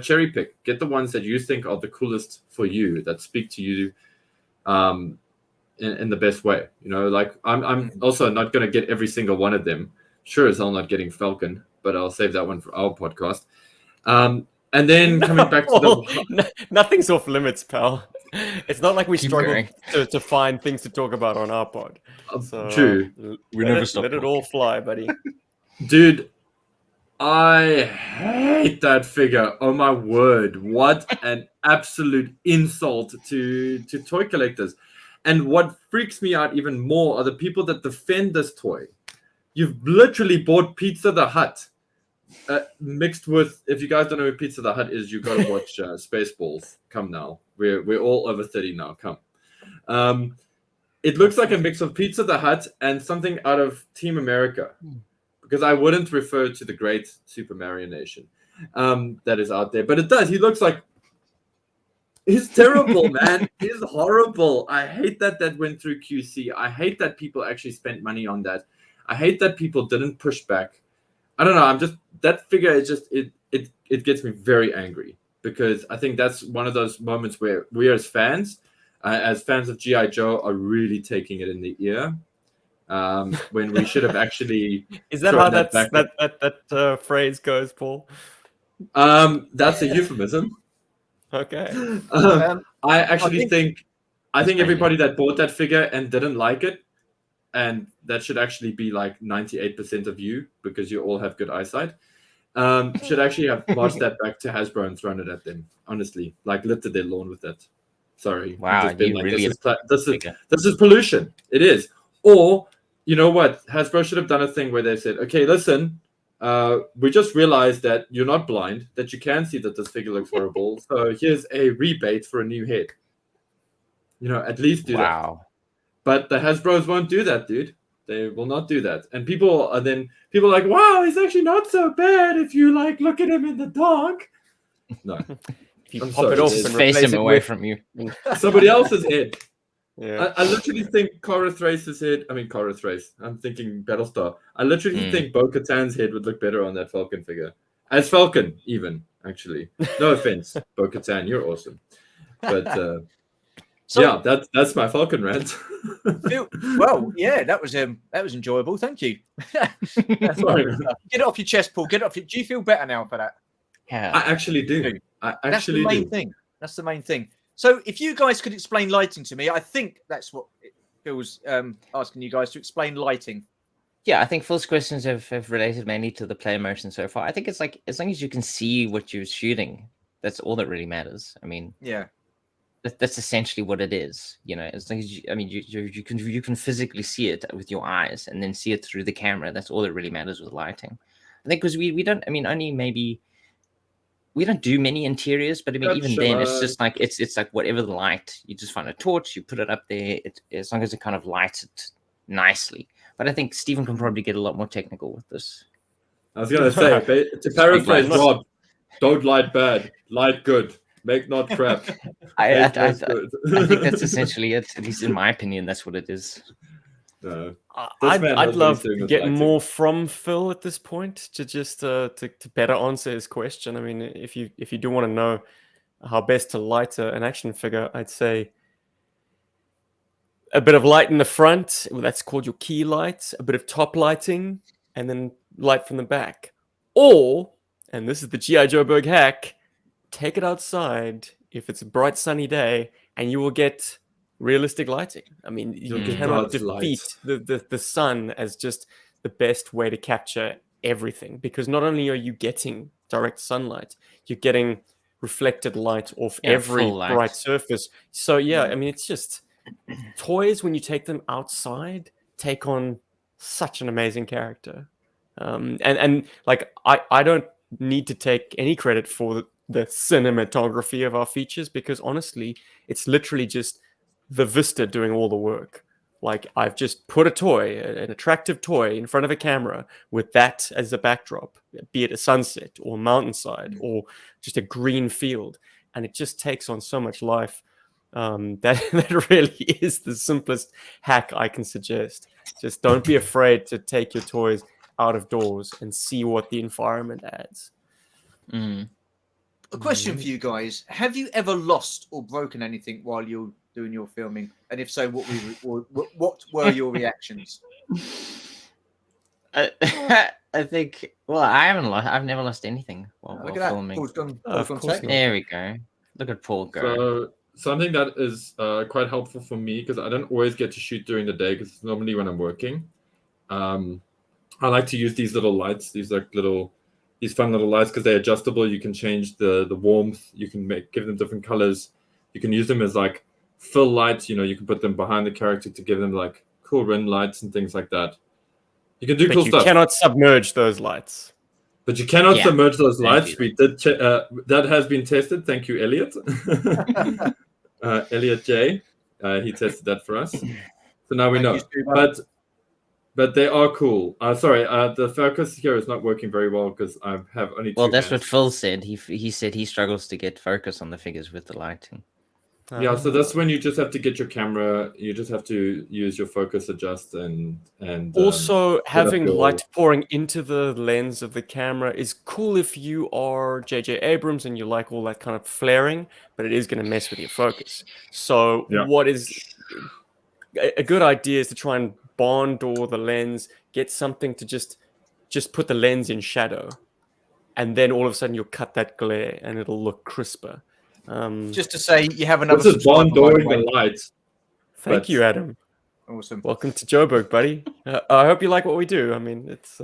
Cherry pick. Get the ones that you think are the coolest for you, that speak to you in the best way. Like I'm also not going to get every single one of them. Sure as hell not getting Falcon, but I'll save that one for our podcast. And then coming back to
nothing's off limits, pal. It's not like we struggle to find things to talk about on our pod. So,
true.
We never stop.
Let it all fly, buddy.
Dude, I hate that figure. Oh my word. What an absolute insult to toy collectors. And what freaks me out even more are the people that defend this toy. You've literally bought Pizza the Hut mixed with, if you guys don't know who Pizza the Hut is, you've got to watch Spaceballs. Come now. We're all over 30 now. Come. It looks like a mix of Pizza the Hut and something out of Team America, because I wouldn't refer to the great Super Mario Nation that is out there, but it does. He looks like he's terrible, man. He's horrible. I hate that went through QC. I hate that people actually spent money on that. I hate that people didn't push back. I don't know. That figure is just it gets me very angry, because I think that's one of those moments where we as fans of GI Joe are really taking it in the ear, when we should have actually.
Is that how that phrase goes, Paul?
That's a euphemism.
Okay.
I actually think everybody that bought that figure and didn't like it, and that should actually be like 98% of you, because you all have good eyesight, should actually have marched that back to Hasbro and thrown it at them. Honestly, like littered their lawn with that. Sorry.
Wow,
just been
you
like,
really
this is pollution. It is. Or you know what? Hasbro should have done a thing where they said, okay, listen, we just realized that you're not blind, that you can see that this figure looks horrible. So here's a rebate for a new head. At least do that. But the Hasbros won't do that, dude. They will not do that. And people are like, wow, he's actually not so bad if you like look at him in the dark. No.
If you pop it off and
face him away from you.
Somebody else's head.
Yeah.
I literally think Cara Thrace's head. I mean, Cara Thrace. I'm thinking Battlestar. I literally think Bo-Katan's head would look better on that Falcon figure. As Falcon, even, actually. No offense, Bo-Katan. You're awesome. But yeah, that's my Falcon rant.
Well, yeah, that was enjoyable. Thank you.
Sorry.
Get it off your chest, Paul. Get it off your. Do you feel better now for that?
Yeah.
I actually do.
That's the main thing. That's the main thing. So, if you guys could explain lighting to me, I think that's what Phil's asking you guys to explain lighting.
Yeah, I think Phil's questions have related mainly to the play motion so far. I think it's like, as long as you can see what you're shooting, that's all that really matters. I mean,
yeah,
that's essentially what it is. As long as you can physically see it with your eyes and then see it through the camera. That's all that really matters with lighting. I think because we don't. I mean, only maybe. We don't do many interiors, but I mean, even then, it's just like it's like whatever the light. You just find a torch, you put it up there. As long as it kind of lights it nicely. But I think Stephen can probably get a lot more technical with this.
I was gonna say, to paraphrase Rob, don't light bad, light good, make not crap.
I think that's essentially it. At least in my opinion, that's what it is.
I'd love to get more from Phil at this point to just to better answer his question. I mean, if you do want to know how best to light an action figure, I'd say a bit of light in the front. Well, that's called your key light. A bit of top lighting, and then light from the back. Or, and this is the GI Joburg hack, take it outside if it's a bright sunny day, and you will get realistic lighting. I mean, you cannot defeat the sun as just the best way to capture everything, because not only are you getting direct sunlight, you're getting reflected light off every bright surface. So I mean, it's just toys, when you take them outside, take on such an amazing character. And like I don't need to take any credit for the cinematography of our features, because honestly, it's literally just the Vista doing all the work. Like, I've just put a toy, an attractive toy, in front of a camera with that as a backdrop, be it a sunset or mountainside or just a green field, and it just takes on so much life. That really is the simplest hack I can suggest. Just don't be afraid to take your toys out of doors and see what the environment adds.
A question for you guys: have you ever lost or broken anything while you're doing your filming? And if so, what were your reactions?
I think. Well, I've never lost anything while filming.
Paul's gone
there we go. Look at Paul go.
So something that is quite helpful for me, because I don't always get to shoot during the day, because it's normally when I'm working. I like to use these little lights. These fun little lights, because they're adjustable. You can change the warmth. You can give them different colors. You can use them as like fill lights. You can put them behind the character to give them like cool rim lights and things like that. You can do cool stuff.
You cannot submerge those lights.
But you cannot submerge those lights. We did that has been tested. Thank you, Elliot. Elliot J. He tested that for us. So now we know. But they are cool. Sorry, the focus here is not working very well because I have only two.
Well, that's what Phil said. He said he struggles to get focus on the figures with the lighting.
Yeah, so that's when you just have to get your camera. You just have to use your focus adjust and
also having light pouring into the lens of the camera is cool if you are J.J. Abrams and you like all that kind of flaring, but it is going to mess with your focus. So what is a good idea is to try and bond or the lens, get something to just put the lens in shadow, and then all of a sudden you'll cut that glare and it'll look crisper.
Just to say, you have another
This is bondoing the lights.
Thank you, Adam.
Awesome.
Welcome to Joburg, buddy. I hope you like what we do. I mean, it's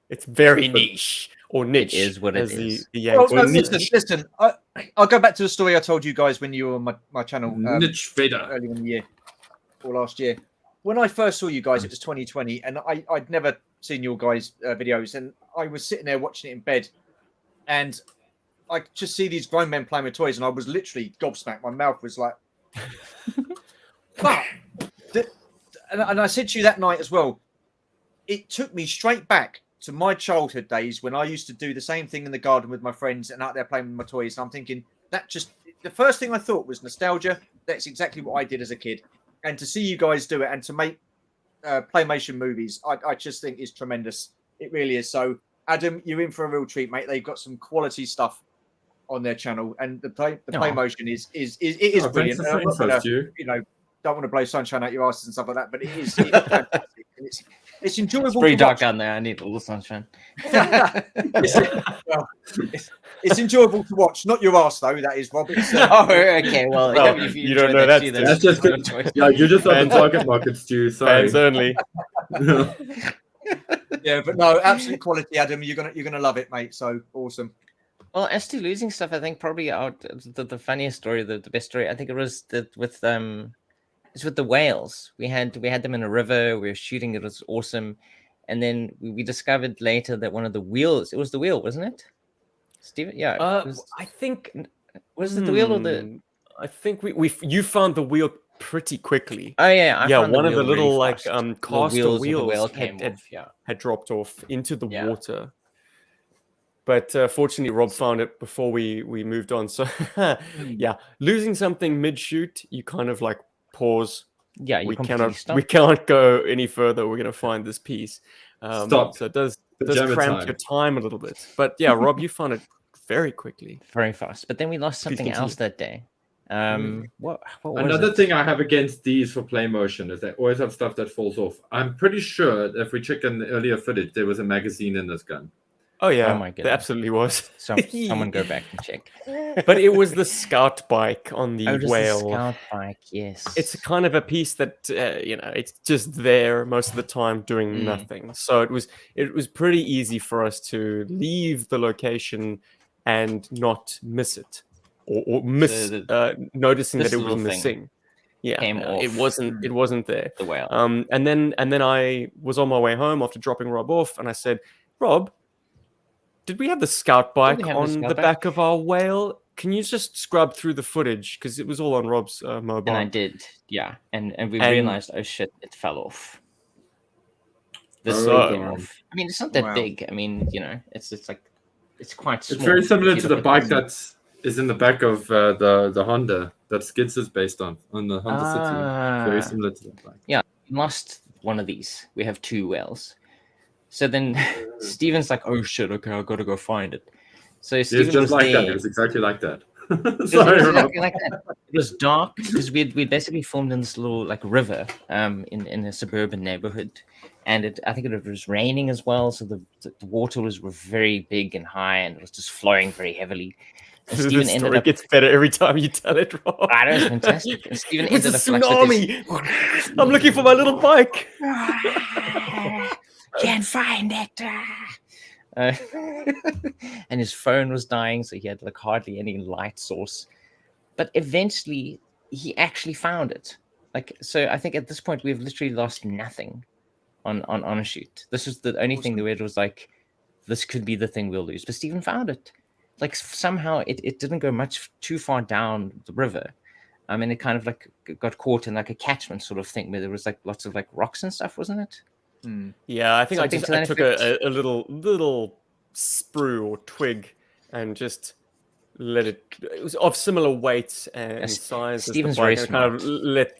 it's very niche or niche.
It is what it is.
Listen. I'll go back to the story I told you guys when you were on my channel
niche fader
earlier in the year or last year. When I first saw you guys, it was 2020, and I'd never seen your guys' videos, and I was sitting there watching it in bed, and I just see these grown men playing with toys, and I was literally gobsmacked. My mouth was like, but, and I said to you that night as well, it took me straight back to my childhood days when I used to do the same thing in the garden with my friends and out there playing with my toys. And I'm thinking the first thing I thought was nostalgia. That's exactly what I did as a kid. And to see you guys do it and to make Playmation movies, I just think is tremendous. It really is. So, Adam, you're in for a real treat, mate. They've got some quality stuff on their channel, and the Playmotion is brilliant. Don't want to blow sunshine out your asses and stuff like that, but it is fantastic. And it's enjoyable.
It's pretty dark down there. I need a little sunshine.
It's enjoyable to watch. Not your ass though. That is, Rob.
Okay. Well,
if you don't know that.
That's just you're just on the target market, Stu. Sorry.
Fans only.
Yeah, but no, absolute quality, Adam. You're gonna love it, mate. So awesome.
Well, as to losing stuff, I think probably the funniest story, the best story, I think it was with the whales. We had them in a river. We were shooting. It was awesome, and then we discovered later that one of the wheels. It was the wheel, wasn't it, Steven? Yeah.
I think
was it the wheel or the?
I think you found the wheel pretty quickly.
Oh yeah, I found
one of the little
really
caster wheels had dropped off into the water. But fortunately, Rob found it before we moved on. So losing something mid-shoot, you kind of like pause.
Yeah,
we cannot go any further. We're gonna find this piece.
Stop.
So it does cramp your time a little bit. But yeah, Rob, you found it very quickly,
very fast. But then we lost something else that day. What was
another thing I have against these for Playmotion is they always have stuff that falls off. I'm pretty sure if we check in the earlier footage, there was a magazine in this gun.
Oh yeah,
my goodness.
There absolutely was.
Someone go back and check.
But it was the scout bike on the whale.
The scout bike, yes.
It's kind of a piece that it's just there most of the time doing nothing. So it was pretty easy for us to leave the location and not miss it, or miss noticing that it was missing. Yeah, it wasn't there.
The whale.
And then I was on my way home after dropping Rob off, and I said, Rob, did we have the scout bike on the back of our whale? Can you just scrub through the footage? Because it was all on Rob's mobile.
And I did, yeah. And we realized, oh shit, it fell off. This came off. I mean, it's not that big. I mean, it's quite small.
It's very similar to the bike that is in the back of the Honda that Skids is based on the Honda City. Very similar to that bike.
Yeah, we lost one of these. We have two whales. So then Steven's like, oh shit, okay, I've got to go find it. So Steven
was just like
there.
that. It was exactly like that.
It was dark because we basically filmed in this little river in a suburban neighborhood, and I think it was raining as well, so the water was very big and high, and it was just flowing very heavily. And
Steven ended up gets better every time you tell it, Rob.
That was fantastic. And Steven ended up
tsunami. I'm looking for my little bike.
Can't find it. And his phone was dying, so he had hardly any light source. But eventually, he actually found it. So I think at this point we've literally lost nothing on a shoot. This was the only thing where it was this could be the thing we'll lose. But Steven found it. Somehow it didn't go much too far down the river. And it kind of like got caught in like a catchment sort of thing where there was like lots of like rocks and stuff, wasn't it?
Yeah, I think
Something
I took a little sprue or twig and just let it. It was of similar weight and size
Stephen's
as the bike.
very
And kind of let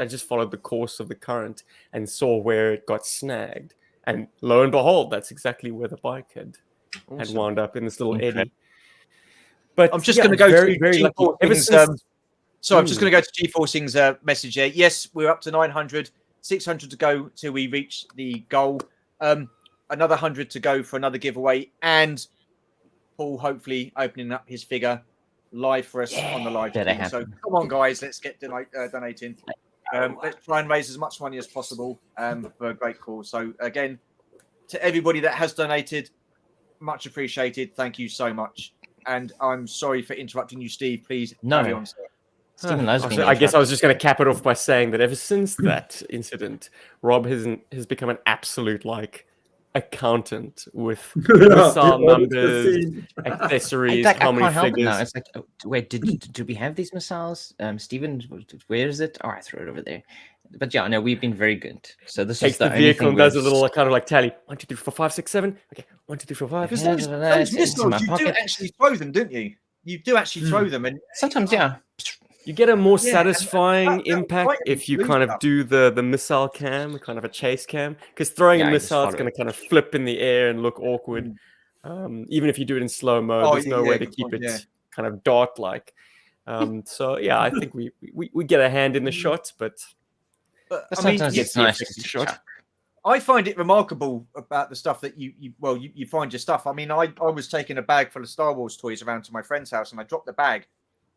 I just followed the course of the current and saw where it got snagged. And lo and behold, that's exactly where the bike had wound up, in this little eddy. But
I'm just going to go
very,
to
very lucky.
So I'm just going to go to G4Sing's message here. Yes, we're up to 900, 600 to go till we reach the goal. Another 100 to go for another giveaway, and Paul hopefully opening up his figure live for us on the live stream. So come on, guys, let's get donating. Let's try and raise as much money as possible for a great cause. So again, to everybody that has donated, much appreciated. Thank you so much. And I'm sorry for interrupting you, Steve. Please carry on, sir.
Stephen
I guess I was just going to cap it off by saying that ever since that incident, Rob has become an absolute accountant with missile numbers, accessories, how many figures.
Now. It's like, wait, did we have these missiles? Stephen, where is it? Oh, I threw it over there. But yeah, no, we've been very good. So this
takes
is the
vehicle and does a little kind of like tally. 1, 2, 3, 4, 5, 6, 7. Okay, 1, 2, 3, 4, 5.
Those missiles, you do actually throw them, didn't you? You do actually throw them, and
sometimes, yeah.
You get a more satisfying impact if you kind of do the missile cam, kind of a chase cam, because throwing a missile is going to kind of flip in the air and look awkward. Even if you do it in slow mo, there's no way to keep it kind of dart-like. So yeah, I think we get a hand in the shot, but
I mean, it's nice to shot.
I find it remarkable about the stuff that you find your stuff. I mean, I was taking a bag full of Star Wars toys around to my friend's house, and I dropped the bag,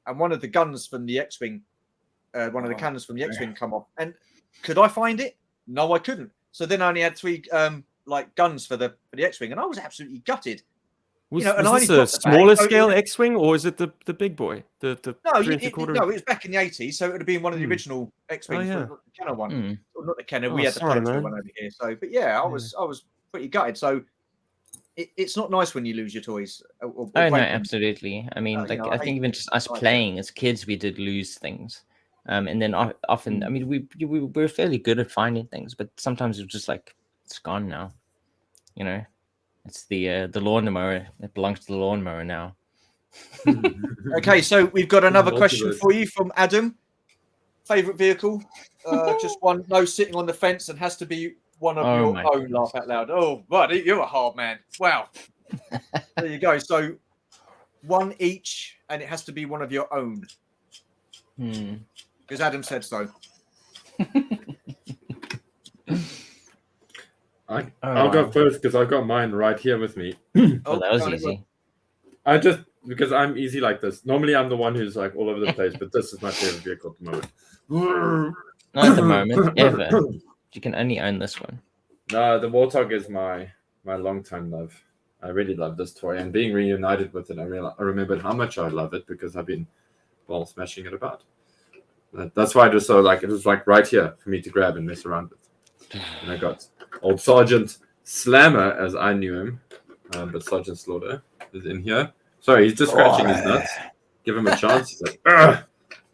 and one of the guns from the X-wing, one of the cannons from the X-wing come off. And could I find it? No, I couldn't. So then I only had 3 guns for the X-wing, and I was absolutely gutted.
Was this a smaller scale X-wing, or is it the big boy?
No, it was back in the 80s, so it would have been one of the original X-wings, not the Kenner one, or not the Kenner. We had the Planetary one over here. So, but yeah, I was pretty gutted. So it's not nice when you lose your toys.
No, absolutely. I mean, I think even just us playing as kids, we did lose things, and then often, I mean, we were fairly good at finding things, but sometimes it's just like it's gone now, you know. It's the lawnmower. It belongs to the lawnmower now.
Okay, so we've got another question for you from Adam. Favorite vehicle? Just one. No sitting on the fence, and has to be one of your own. Laugh out loud. Oh, buddy, you're a hard man. Wow. There you go. So one each, and it has to be one of your own. Because Adam said so.
I'll go first because I've got mine right here with me.
Oh, that was easy.
Because I'm easy like this. Normally, I'm the one who's like all over the place, but this is my favorite vehicle at the moment.
Not at the moment, ever. You can only own this one.
No, the Warthog is my long-time love. I really love this toy, and being reunited with it, I remembered how much I love it because I've been smashing it about. That's why it was so it was right here for me to grab and mess around with. And I got old Sergeant Slammer, as I knew him, but Sergeant Slaughter is in here. Sorry, he's just scratching his nuts. Give him a chance. He's like,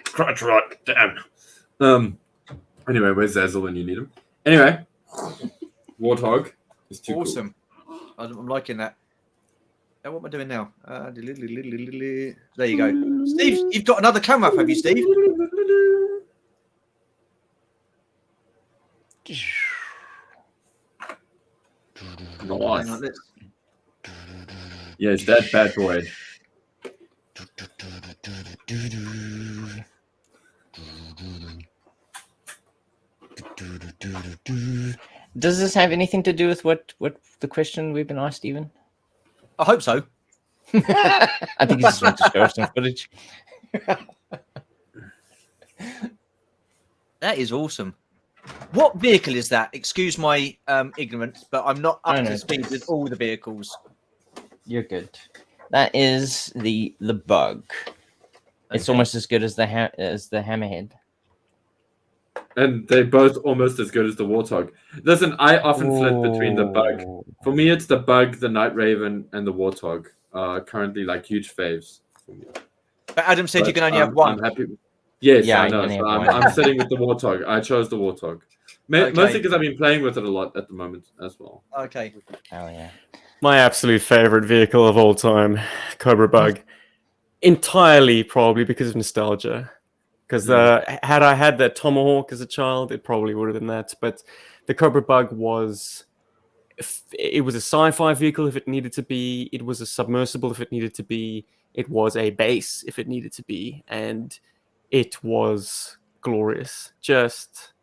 crotch rot, damn. Anyway, where's Zazzle when you need him? Anyway, Warthog is too
awesome. Cool. I'm liking that. Now, what am I doing now? There you go. Steve, you've got another camera up, have you, Steve?
Nice. Yes, that bad boy.
Does this have anything to do with what the question we've been asked, Stephen?
I hope so.
I think he just wants to show us some footage.
That is awesome. What vehicle is that? Excuse my ignorance, but I'm not up to speed with all the vehicles.
You're good. That is the Bug. It's almost as good as the Hammerhead.
And they're both almost as good as the Warthog. Listen, I often flit between the Bug. For me, it's the Bug, the Night Raven, and the Warthog. Currently, huge faves for me.
But Adam said you can only have one.
I'm happy. Yes, yeah, I know. So I'm sitting with the Warthog. I chose the Warthog. Mostly because I've been playing with it a lot at the moment as well.
Okay.
Oh yeah.
My absolute favorite vehicle of all time, Cobra Bug. Entirely probably because of nostalgia. Because had I had that Tomahawk as a child, it probably would have been that. But the Cobra Bug was a sci-fi vehicle if it needed to be. It was a submersible if it needed to be. It was a base if it needed to be. And it was glorious. Just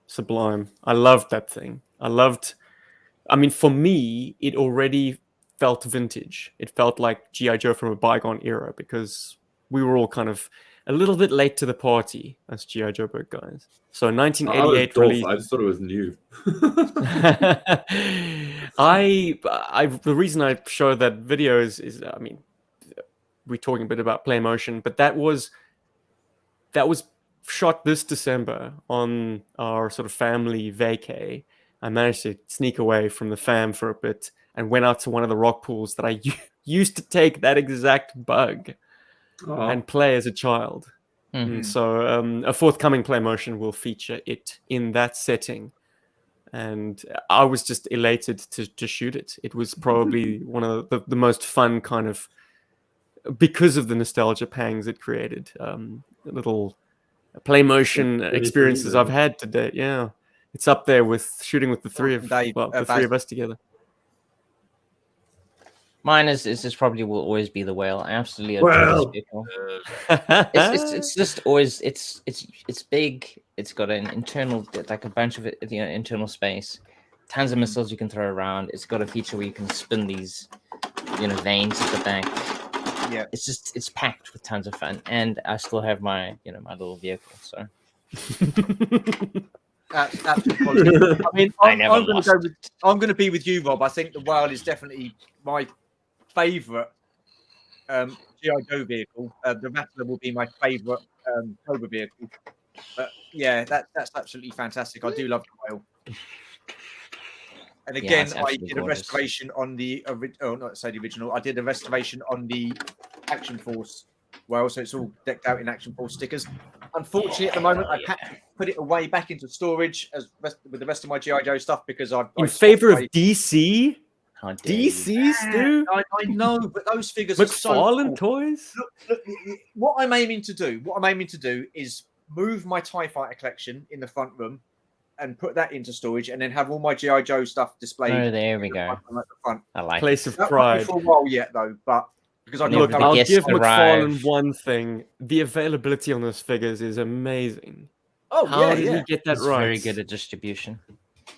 sublime. I loved that thing. For me, it already felt vintage. It felt like GI Joe from a bygone era because we were all kind of a little bit late to the party as GI Joburg guys. So 1988 release.
I just thought it was new.
The reason I showed that video is we're talking a bit about play motion, but that was shot this December on our sort of family vacay. I managed to sneak away from the fam for a bit and went out to one of the rock pools that I used to take that exact bug and play as a child. Mm-hmm. So a forthcoming play motion will feature it in that setting. And I was just elated to shoot it. It was probably one of the most fun kind of, because of the nostalgia pangs it created, little play motion experiences I've had to date. Yeah. It's up there with shooting with the three of us together.
Mine is probably will always be the Whale. I absolutely adore this vehicle. It's just always it's big. It's got an internal, like a bunch of internal space, tons of missiles you can throw around. It's got a feature where you can spin these veins at the back.
Yeah,
it's packed with tons of fun, and I still have my my little vehicle. So.
Absolutely. I mean, I'm going to be with you, Rob. I think the Whale is definitely my favourite GI Joe vehicle. The Rattler will be my favourite Cobra vehicle. But yeah, that's absolutely fantastic. I do love the Whale. And again, I did a restoration on the original. I did a restoration on the Action Force Whale, so it's all decked out in Action Force stickers. Unfortunately, at the moment, I've had to put it away back into storage with the rest of my GI Joe stuff because I've
in favor of DC. DC, Stu?
I know, but those figures
McFarlane
are so cool.
toys.
Look, what I'm aiming to do is move my TIE Fighter collection in the front room and put that into storage, and then have all my GI Joe stuff displayed.
Oh, there we go. I like
place of pride.
For a while yet, though, but. Because
I'll give McFarlane one thing. The availability on those figures is amazing.
Oh,
How did he get that
He's
right?
Very good at distribution.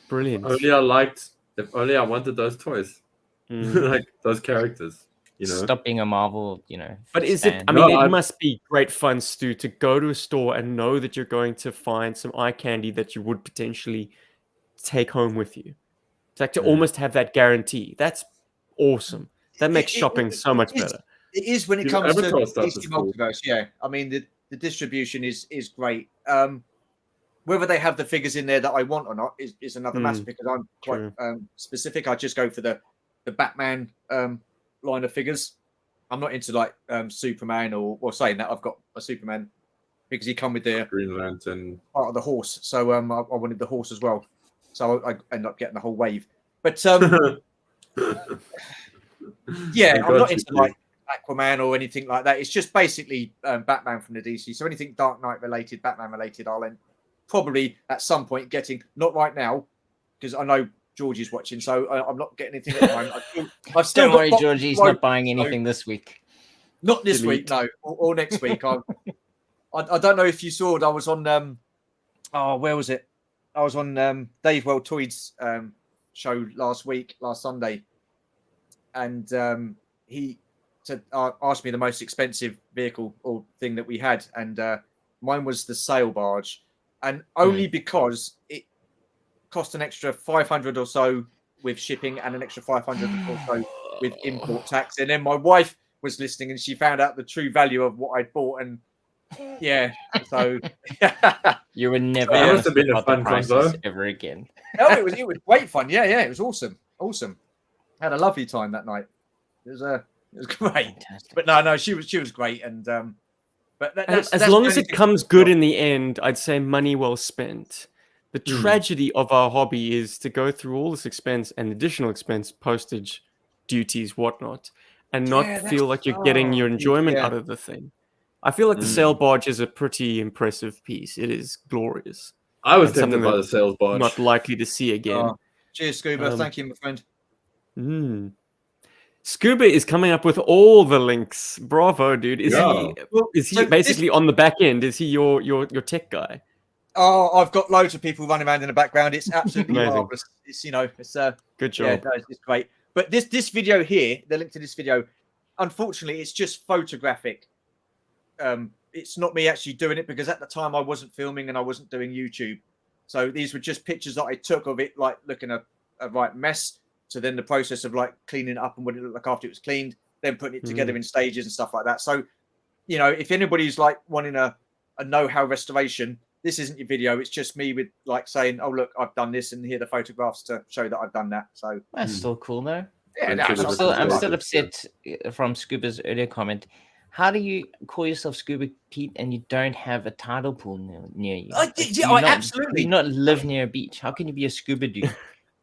Brilliant.
If only I wanted those toys. Like those characters.
Stop being a Marvel,
But is it? It must be great fun, Stu, to go to a store and know that you're going to find some eye candy that you would potentially take home with you. It's like to almost have that guarantee. That's awesome. That makes shopping so much better.
It is when it comes to DC Multiverse. Yeah, I mean the distribution is great. Whether they have the figures in there that I want or not is another matter, because I'm quite specific. I just go for the Batman line of figures. I'm not into like Superman or saying that I've got a Superman because he come with the
Green Lantern
part of the horse. So I wanted the horse as well. So I ended up getting the whole wave. But yeah, I'm not into like Aquaman or anything like that. It's just basically Batman from the DC. So anything Dark Knight related, Batman related, I'll end probably at some point getting. Not right now, because I know George is watching, so I'm not getting anything at the moment. I've still
Don't worry, Georgie's not buying anything this week.
Not this week, no, or next week. I don't know if you saw it. I was on where was it? I was on Dave World Toys show last Sunday. And he said, asked me the most expensive vehicle or thing that we had, and mine was the sail barge, and only because it cost an extra 500 or so with shipping, and an extra 500 or so with import tax. And then my wife was listening, and she found out the true value of what I'd bought, and yeah, so
you were never
must have been a fun class
ever again.
No, it was great fun. Yeah, it was awesome. Had a lovely time that night. It was great. Fantastic. But no, she was great, and But
as long as it comes good in the end, I'd say money well spent. The tragedy of our hobby is to go through all this expense and additional expense, postage, duties, whatnot, and not feel like you're getting your enjoyment out of the thing. I feel like the sail barge is a pretty impressive piece. It is glorious.
I was tempted by the sail barge.
Not likely to see again.
Cheers, Scuba. Thank you, my friend.
Scuba is coming up with all the links. Bravo, dude. Is he basically on the back end? Is he your tech guy?
Oh, I've got loads of people running around in the background. It's absolutely marvelous. It's it's
good job.
Yeah, no, it's great. But this video here, the link to this video, unfortunately, it's just photographic. It's not me actually doing it because at the time I wasn't filming and I wasn't doing YouTube. So these were just pictures that I took of it, like looking a right mess. So then the process of like cleaning it up and what it looked like after it was cleaned, then putting it together in stages and stuff like that. So, if anybody's like wanting a know-how restoration, this isn't your video. It's just me with like saying, "Oh look, I've done this," and here are the photographs to show that I've done that. So
that's still cool, though.
Yeah, no,
I'm still upset from Scuba's earlier comment. How do you call yourself Scuba Pete and you don't have a tidal pool near you?
Absolutely.
You not live near a beach. How can you be a scuba dude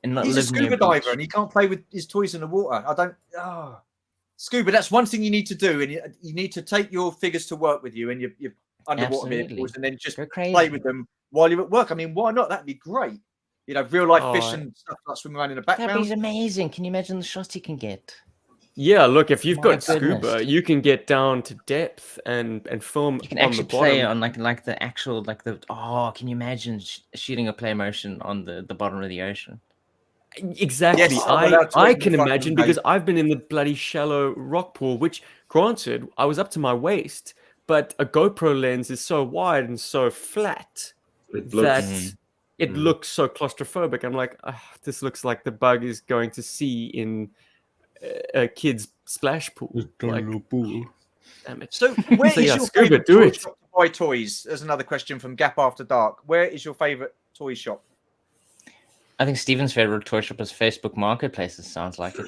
and not
He's
live
a
near a
scuba
beach?
diver and he can't play with his toys in the water. I don't. Scuba. That's one thing you need to do, and you need to take your figures to work with you and your underwater vehicles, and then just play with them while you're at work. I mean, why not? That'd be great. Real life fish and stuff like swimming around in the background.
That'd be amazing. Can you imagine the shots you can get?
Yeah, look, if you've got scuba, you can get down to depth and film.
You can actually play on like the actual can you imagine shooting a play motion on the bottom of the ocean?
Exactly. Yes, I can imagine because I've been in the bloody shallow rock pool, which granted I was up to my waist, but a GoPro lens is so wide and so flat that it looks so claustrophobic. I'm like, this looks like the bug is going to sea in a kid's splash pool. Damn it.
So where is your
Scuba,
favorite
do it.
shop to buy toys? There's another question from Gap After Dark. Where is your favorite toy shop?
I think Steven's favorite toy shop is Facebook Marketplace. It sounds like it.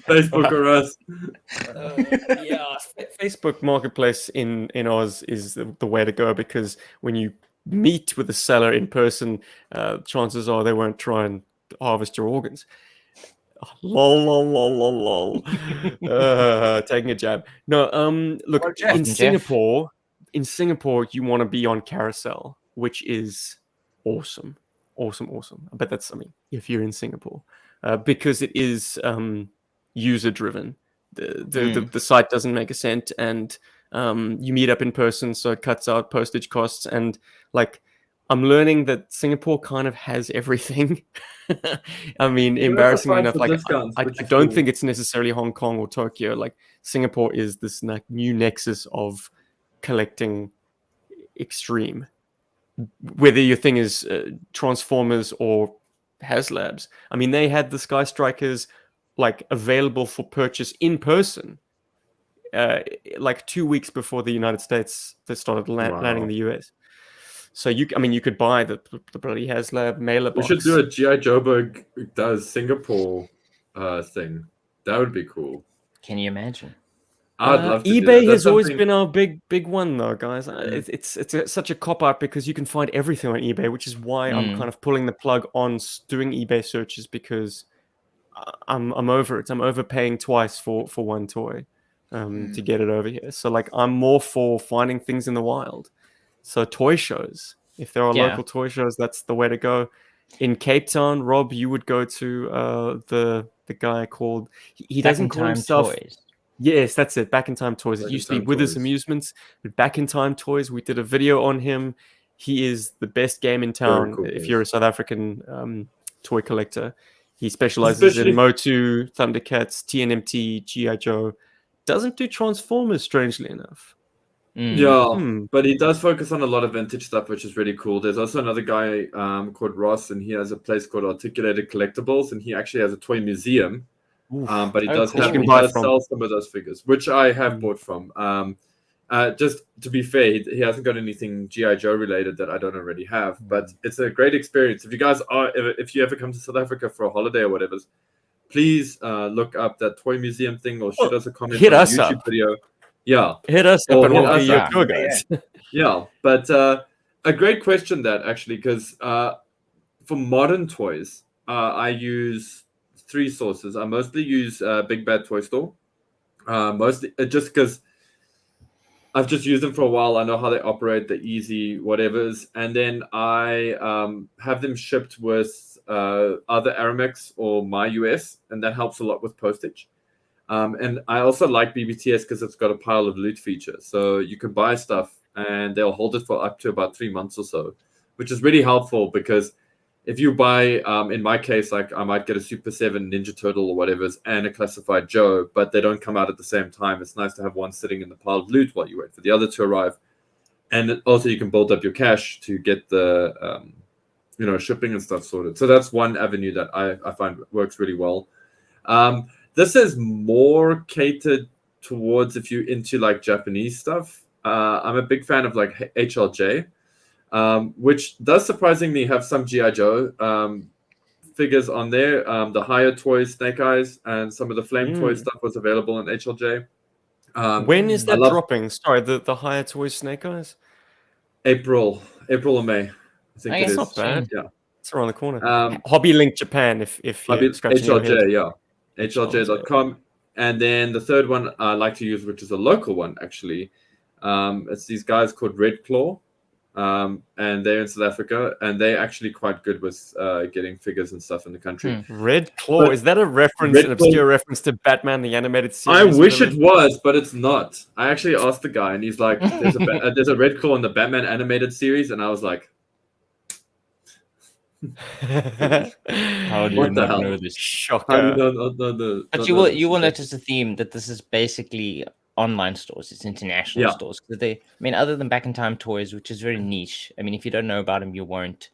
Facebook or us.
Facebook Marketplace in Oz is the way to go, because when you meet with the seller in person, chances are they won't try and harvest your organs. Lol. Taking a jab. No, look, in Singapore, you want to be on Carousel, which is awesome. I bet that's something if you're in Singapore, because it is user driven. The site doesn't make a cent, and you meet up in person, so it cuts out postage costs. And like, I'm learning that Singapore kind of has everything. I mean, embarrassingly enough, like I don't think it's necessarily Hong Kong or Tokyo. Like, Singapore is this new nexus of collecting extreme. Whether your thing is Transformers or HasLabs. I mean, they had the Sky Strikers like available for purchase in person, like 2 weeks before the United States started landing in the US. So you could buy the bloody HasLab mailer box.
We should do a GI Joburg does Singapore thing. That would be cool.
Can you imagine?
I'd love to.
eBay has always been our big one, though, guys. It's such a cop out because you can find everything on eBay, which is why I'm kind of pulling the plug on doing eBay searches, because I'm over it. I'm overpaying twice for one toy to get it over here. So like, I'm more for finding things in the wild. So toy shows, if there are local toy shows, that's the way to go. In Cape Town, Rob, you would go to the guy called he doesn't call himself Toys. Yes, that's it. Back in Time Toys. It used to be Withers Amusements, but Back in Time Toys. We did a video on him. He is the best game in town. Cool, if you're a South African toy collector, he specializes in Motu, Thundercats, TNMT, GI Joe. Doesn't do Transformers, strangely enough.
But he does focus on a lot of vintage stuff, which is really cool. There's also another guy called Ross, and he has a place called Articulated Collectibles, and he actually has a toy museum. But he does sell some of those figures, which I have bought from. Just to be fair, he hasn't got anything GI Joe related that I don't already have, but it's a great experience. If you guys if you ever come to South Africa for a holiday or whatever, please look up that toy museum thing or shoot us a comment on a YouTube video. Yeah.
Hit us up and we'll be your tour guys.
Yeah, but a great question that actually, because for modern toys, I use 3 sources. I mostly use Big Bad Toy Store, mostly just because I've just used them for a while. I know how they operate, the easy whatevers, and then I have them shipped with either Aramex or MyUS, and that helps a lot with postage. And I also like BBTS because it's got a pile of loot features, so you can buy stuff and they'll hold it for up to about 3 months or so, which is really helpful because if you buy, in my case, like I might get a Super 7 Ninja Turtle or whatever and a Classified Joe, but they don't come out at the same time. It's nice to have one sitting in the pile of loot while you wait for the other to arrive. And also you can build up your cash to get the, shipping and stuff sorted. So that's one avenue that I find works really well. This is more catered towards if you're into like Japanese stuff. I'm a big fan of like HLJ. Which does surprisingly have some GI Joe figures on there. The higher toys, Snake Eyes, and some of the Flame Toy stuff was available in HLJ.
When is that dropping? Sorry, the higher toys, Snake Eyes?
April or May. I think it is.
Not bad.
Yeah,
it's around the corner. Hobby Link Japan. If you're scratching your head.
Yeah, HLJ.com. And then the third one I like to use, which is a local one actually. It's these guys called Red Claw. And they're in South Africa, and they're actually quite good with getting figures and stuff in the country.
Red Claw, is that a reference, an obscure reference to Batman the animated series?
I wish it was, but it's not. I actually asked the guy, and he's like, "There's a Red Claw in the Batman animated series," and I was like,
"How do you not know this?"
Shocker.
But you will notice a theme that this is basically online stores. It's international stores. Other than Back in Time Toys, which is very niche. If you don't know about them, you won't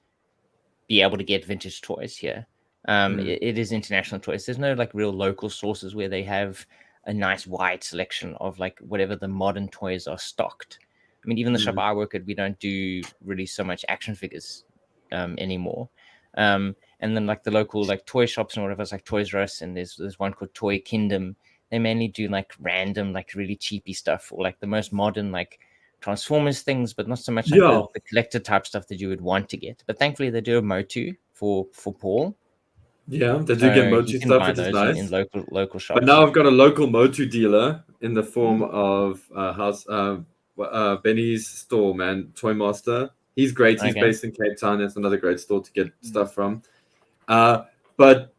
be able to get vintage toys here. It is international toys. There's no like real local sources where they have a nice wide selection of like whatever the modern toys are stocked. Even the shop I work at, we don't do really so much action figures anymore. And then like the local like toy shops and whatever, it's like Toys R Us, and there's one called Toy Kingdom. They mainly do like random, like really cheapy stuff, or like the most modern, like Transformers things, but not so much like the collector type stuff that you would want to get. But thankfully, they do a Motu for Paul.
Yeah, they do get Motu stuff, which is nice.
In local shops.
But now I've got a local Motu dealer in the form of Benny's store, man, Toy Master. He's great. He's based in Cape Town. It's another great store to get stuff from. But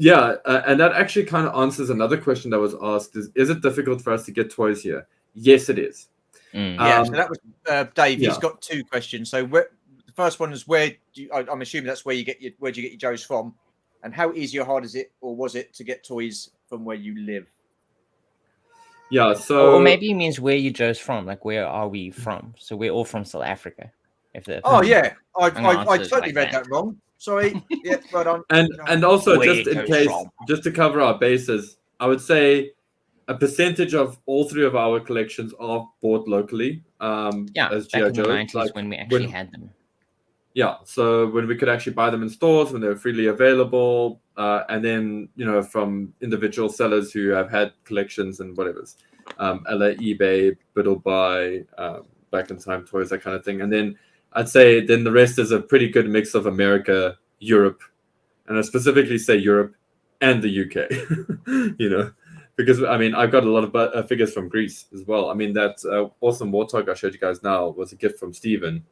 yeah, and that actually kind of answers another question that was asked: is it difficult for us to get toys here? Yes, it is.
So that was Dave. He's got 2 questions. So the first one is I'm assuming that's where do you get your Joes from, and how easy or hard is it, or was it, to get toys from where you live?
Yeah, so
or maybe it means where you Joe's from. Like, where are we from? So we're all from South Africa.
I totally read that wrong. Sorry. Yeah, well done.
And also, just in case, just to cover our bases, I would say a percentage of all 3 of our collections are bought locally. As GI Joe,
back in the 90s, when we actually had them.
Yeah, so when we could actually buy them in stores, when they were freely available, and then from individual sellers who have had collections and whatever's, LA, eBay, Biddle Buy, Back in Time Toys, that kind of thing, and then I'd say then the rest is a pretty good mix of America, Europe, and I specifically say Europe and the UK, because I've got a lot of figures from Greece as well. That awesome Warthog I showed you guys now was a gift from Steven,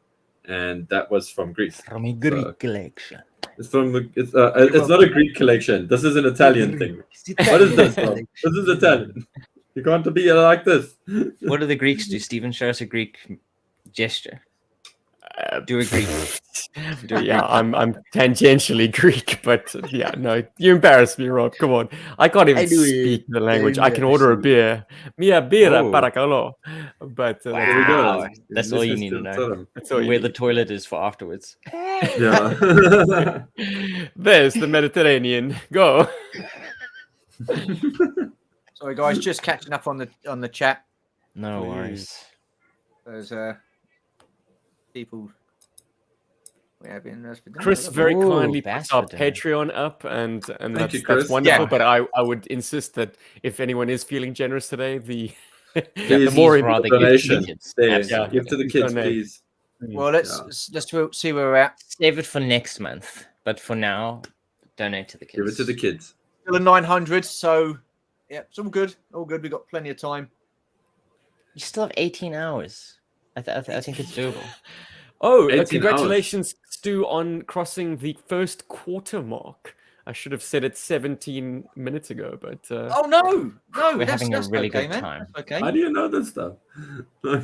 and that was from Greece.
From a Greek collection.
It's not a Greek collection. This is an Italian thing. What is this? This is Italian. You can't be like this.
What do the Greeks do? Steven, show us a Greek gesture. Do a Greek.
I'm tangentially Greek, but no, you embarrass me, Rob. Come on, I can't even speak the language. I can order a beer, mia birra paracalo, but
there we go. That's all you need to know. That's all where the toilet is for afterwards.
Yeah,
there's the Mediterranean. Go.
Sorry, guys, just catching up on the chat.
No worries.
There's people we have in
Chris very kindly puts our Patreon up, and that's wonderful. Yeah. But I would insist that if anyone is feeling generous today, the
Please,
the more
rather
donation.
give to the kids.
There,
Absolutely.
give to the kids,
Donate.
please.
Well, let's see where we're at.
Save it for next month, but for now, donate to the kids.
Give it to the kids.
Still a 900, so yeah, it's all good. All good. We've got plenty of time.
You still have 18 hours. I think it's doable.
Oh,
18
congratulations, Stu, on crossing the first quarter mark. I should have said it 17 minutes ago, but
Oh no,
We're having a really
okay,
good
man.
time.
That's okay.
How do you know this stuff?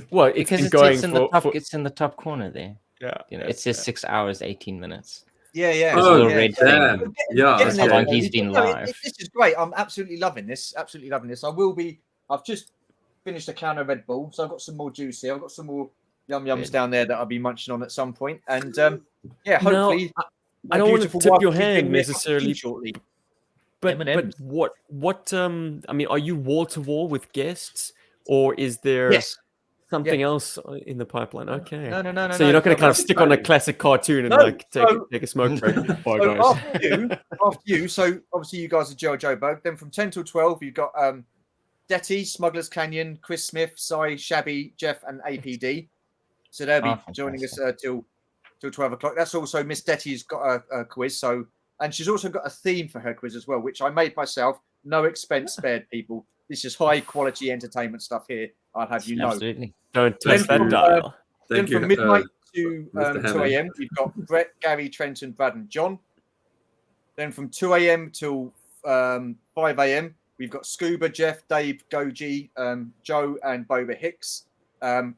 well, it's
Because
been
it's
going
in
for,
the top.
for
It's in the top corner there.
yeah.
You know, it says 6 hours 18 minutes.
Yeah.
Oh,
little
yeah.
red
So
thing.
we're
Yeah,
getting
how
there.
long he's been live.
This is great. I'm absolutely loving this. Absolutely loving this. I've just finished a can of Red Bull, so I've got some more juice here. I've got some more yum yums down there that I'll be munching on at some point. And yeah, hopefully,
I don't want to tip your hand necessarily,
shortly.
but what I mean, are you wall to wall with guests, or is there something else in the pipeline? Okay.
No.
So you're not going to kind of stick on a classic cartoon and take a smoke break. Bye,
So
guys.
after you, so obviously you guys are GI Joburg. Then from 10 till 12, you've got Detty, Smugglers Canyon, Chris Smith, Cy, Shabby, Jeff, and APD. So they'll be joining us till 12 o'clock. That's also Miss Detty's got a quiz. So, and she's also got a theme for her quiz as well, which I made myself. No expense spared, people. This is high quality entertainment stuff here. I'll have you know.
Absolutely.
Don't touch that dial.
Then from midnight to 2 a.m., we've got Brett, Gary, Trenton, Brad, and John. Then from 2 a.m. till 5 a.m., we've got Scuba, Jeff, Dave, Goji, Joe, and Boba Hicks.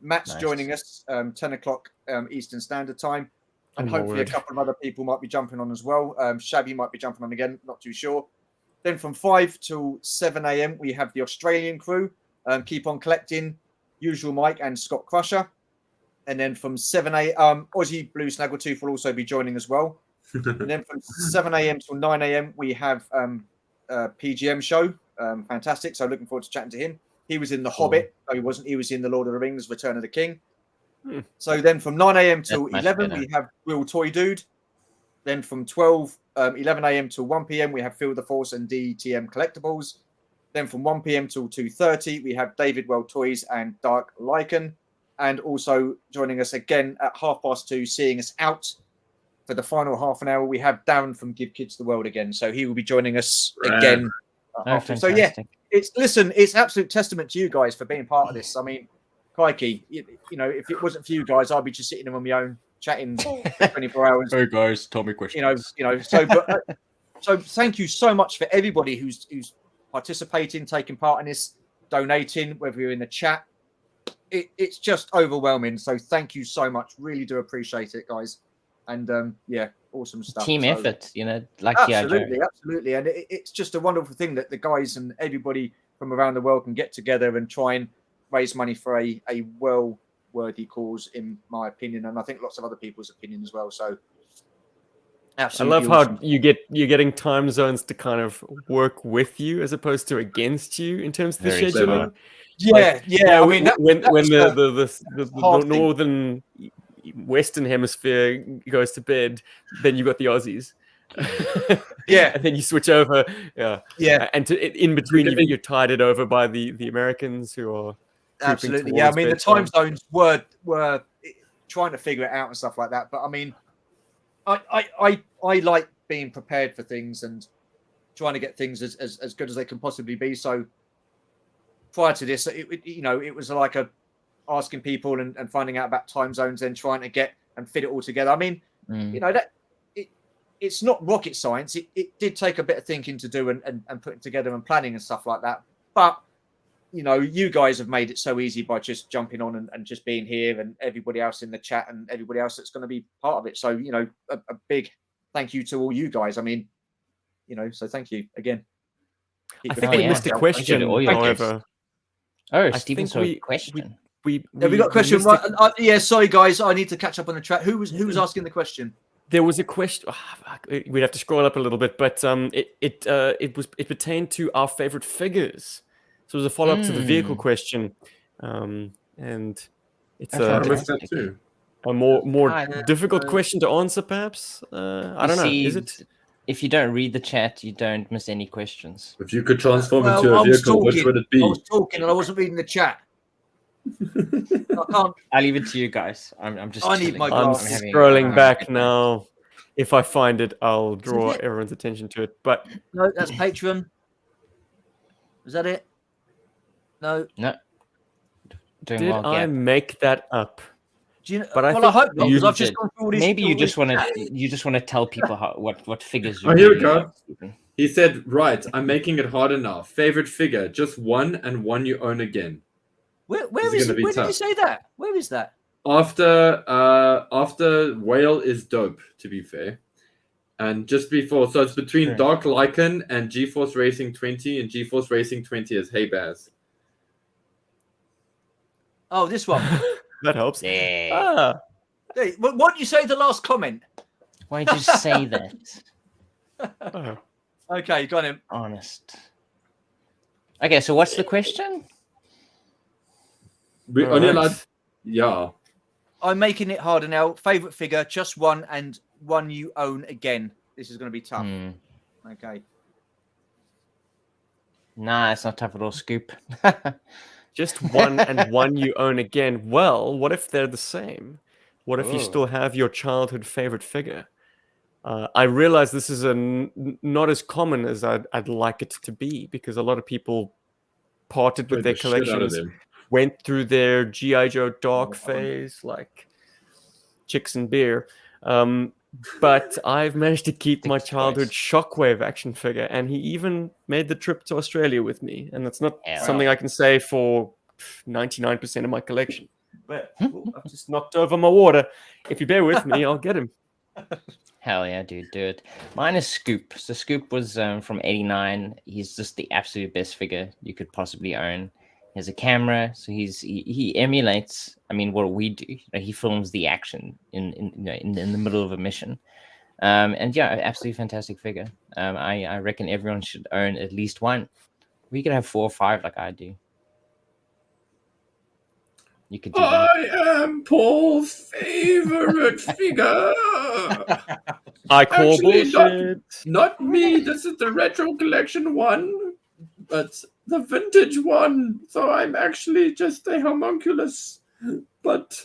Matt's joining us 10 o'clock Eastern Standard Time. And hopefully a couple of other people might be jumping on as well. Shabby might be jumping on again, not too sure. Then from 5 till 7 a.m., we have the Australian crew. Keep on collecting, Usual Mike and Scott Crusher. And then from 7 a.m., Aussie Blue Snaggletooth will also be joining as well. And then from 7 a.m. till 9 a.m., we have PGM show. Fantastic. So looking forward to chatting to him. He was in The Hobbit. No, he wasn't. He was in The Lord of the Rings, Return of the King. So then from 9 a.m. till 11, we have Will Toy Dude. Then from 11 a.m. till 1 p.m., we have Feel the Force and DTM Collectibles. Then from 1 p.m. till 2:30, we have David Well Toys and Dark Lycan. And also joining us again at 2:30, seeing us out for the final half an hour, we have Darren from Give Kids the World again. So he will be joining us again. So yeah, it's absolute testament to you guys for being part of this. I mean, crikey, you know, if it wasn't for you guys, I'd be just sitting on my own chatting 24 hours.
Hey guys, tell me questions.
You know. So thank you so much for everybody who's participating, taking part in this, donating, whether you're in the chat. It's just overwhelming. So thank you so much. Really do appreciate it, guys. And yeah, awesome stuff.
Team effort, you know, like
absolutely. And it's just a wonderful thing that the guys and everybody from around the world can get together and try and raise money for a well-worthy cause, in my opinion, and I think lots of other people's opinion as well. So absolutely,
I love how you're getting time zones to kind of work with you as opposed to against you in terms of the scheduling.
Yeah. I mean,
when the northern Western Hemisphere goes to bed, then you got the Aussies. And then you switch over. And in between, you're tied over by the Americans who are
absolutely. I mean, the time zones were trying to figure it out and stuff like that. But I mean, I like being prepared for things and trying to get things as good as they can possibly be. So prior to this, it was like asking people and finding out about time zones and trying to get and fit it all together. I mean, it's not rocket science. It did take a bit of thinking to do and putting together and planning and stuff like that. But, you guys have made it so easy by just jumping on and just being here, and everybody else in the chat and everybody else that's going to be part of it. So, a big thank you to all you guys. I mean, so thank you again.
I think we missed a question, however.
Oh, Stephen, a question.
We got a question. Right, sorry guys, I need to catch up on the chat. Who was asking the question?
There was a question. We'd have to scroll up a little bit, but it pertained to our favorite figures. So it was a follow up to the vehicle question, and it's a more difficult question to answer, perhaps. I don't know. Is it?
If you don't read the chat, you don't miss any questions.
If you could transform into a vehicle, which would it be?
I was talking and I wasn't reading the chat.
I can't.
I'll leave it to you guys. I'm just.
I need
chilling.
my
I'm
glasses.
scrolling
having
back
a good night.
now. If I find it, I'll draw
it?
everyone's attention to it. But
No, that's Patreon. Is that it? No.
No. Doing
did
well,
I
Gap.
make that up?
Do you know,
But I
well, I
think
hope not, because
you
I've just
did.
gone through all these.
Maybe you
all
just
these-
want to tell people what figures you
Oh, here we
really
go.
like, Stephen.
He said, right, I'm making it harder now. Favorite figure, just one and one you own again.
Where
This is
is
gonna
it?
be
Where did you
tough.
say that? Where is that?
After Whale is dope, to be fair. And just before, so it's between
Sure.
Dark Lycan and GeForce Racing 20, and GeForce Racing 20 is Hey Baz.
Oh, this one.
that helps.
Yeah.
Ah,
Hey, what did you say? The last comment.
Why did you say that?
oh.
Okay, got him.
Honest. Okay, so what's the question?
We
All
only
right.
allowed, yeah.
I'm making it harder now. Favorite figure, just one, and one you own again. This is going to be tough. Okay.
Nah, it's not tough at all, Scoop.
Just one and one you own again. Well, what if they're the same? What if you still have your childhood favorite figure? I realize this is not as common as I'd like it to be, because a lot of people parted with
Played
their
the shit out of
collections,
them.
went through their GI Joe dark phase, like chicks and beer. But I've managed to keep my childhood Shockwave action figure, and he even made the trip to Australia with me. And that's not something I can say for 99% of my collection. But I've just knocked over my water. If you bear with me, I'll get him.
Hell yeah, dude, do it. Mine is Scoop. So Scoop was from '89. He's just the absolute best figure you could possibly own. He has a camera, so he emulates. I mean, what we do. He films the action in the middle of a mission. And yeah, absolutely fantastic figure. I reckon everyone should own at least one. We could have 4 or 5 like I do. You could do that.
I am Paul's favorite figure.
I call
Actually,
bullshit.
Not me. This is the retro collection one, but the vintage one. So I'm actually just a homunculus, but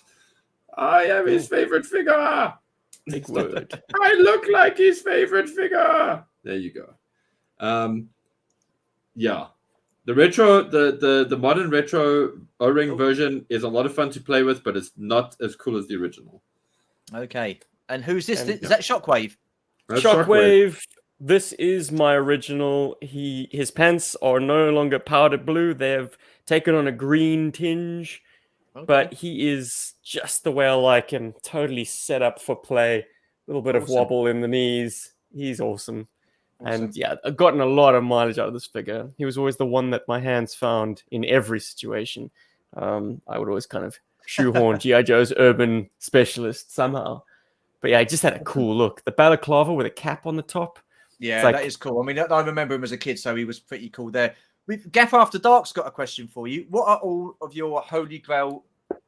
I am his favorite figure.
Big word.
I look like his favorite figure. There you go. Yeah. The retro, the modern retro O-ring version is a lot of fun to play with, but it's not as cool as the original.
Okay. And who's this?
And-
Is that Shockwave?
That's
Shockwave. This is my original. His pants are no longer powder blue. They have taken on a green tinge.
Okay.
But he is just the way I like him. Totally set up for play. A little bit of
Awesome.
wobble in the knees. He's awesome. And yeah, I've gotten a lot of mileage out of this figure. He was always the one that my hands found in every situation. I would always kind of shoehorn GI Joe's urban specialist somehow. But yeah, he just had a cool look. The balaclava with a cap on the top.
Yeah,
like-
that is cool. I mean, I remember him as a kid, so he was pretty cool there. Gaff After Dark's got a question for you. What are all of your Holy Grail?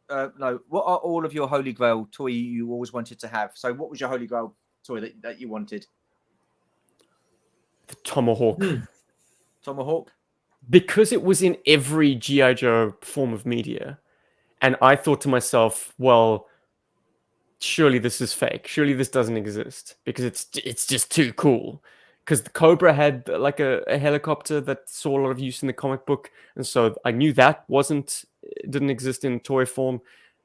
What are all of your Holy Grail toy you always wanted to have? So, what was your Holy Grail toy that you wanted?
The Tomahawk.
Tomahawk.
Because it was in every GI Joe form of media, and I thought to myself, well, surely this is fake. Surely this doesn't exist because it's just too cool. Because the Cobra had like a helicopter that saw a lot of use in the comic book, and so I knew that didn't exist in toy form.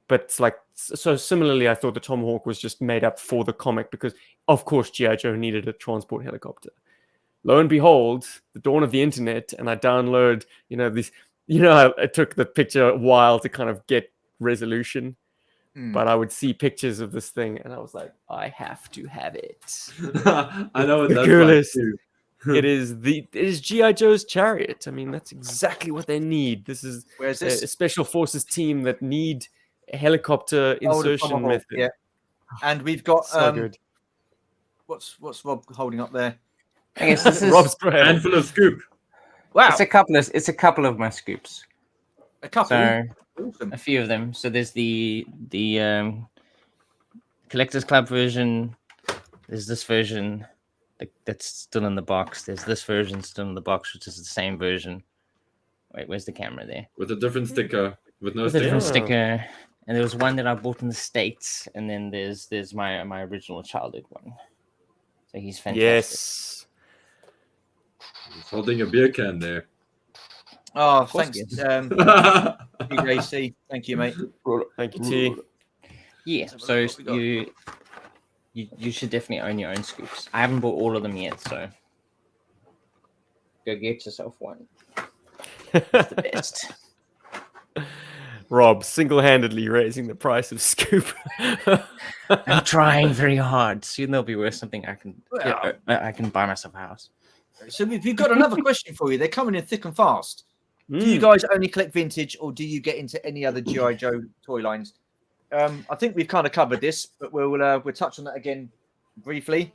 But so similarly, I thought the Tomahawk was just made up for the comic because, of course, GI Joe needed a transport helicopter. Lo and behold, the dawn of the internet, and I download, these. It took the picture a while to kind of get resolution. But I would see pictures of this thing, and I was like, I have to have it.
I know what
the
that's
coolest.
like too.
It is GI Joe's chariot. I mean, that's exactly what they need. This is
Where's this?
a special forces team that need a helicopter insertion
Tomahawk,
method.
Yeah. And we've got
So good.
What's Rob holding up there?
I guess this is
Rob's great.
Handful of scoop.
Wow,
it's a couple of my scoops.
a couple.
So
Awesome.
a few of them. So there's the Collectors Club version. There's this version that's still in the box. There's this version still in the box, which is the same version. Wait, where's the camera there?
With a different sticker. with no
with a different
sticker.
sticker. And there was one that I bought in the States, and then there's my original childhood one. So he's fantastic.
Yes.
He's holding a beer can there.
Oh, thanks, PJC. Thank you, mate.
Thank you, T.
Yeah, so you should definitely own your own scoops. I haven't bought all of them yet, so go get yourself one. It's the best.
Rob single-handedly raising the price of scoop.
I'm trying very hard. Soon there'll be worth something I can buy myself a house.
So we've got another question for you. They're coming in thick and fast. Do you
Mm.
guys only collect vintage, or do you get into any other GI Joe toy lines? I think we've kind of covered this, but we'll touch on that again briefly.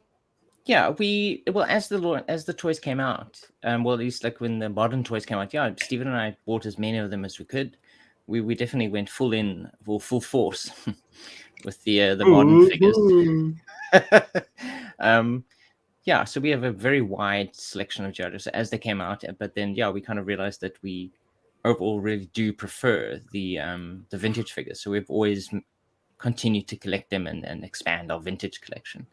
Yeah, as the toys came out, well, at least like when the modern toys came out, yeah, Stephen and I bought as many of them as we could. We definitely went full force with the modern figures. Yeah, so we have a very wide selection of GI Joes as they came out, but then we kind of realized that we overall really do prefer the vintage figures. So we've always continued to collect them and expand our vintage collection.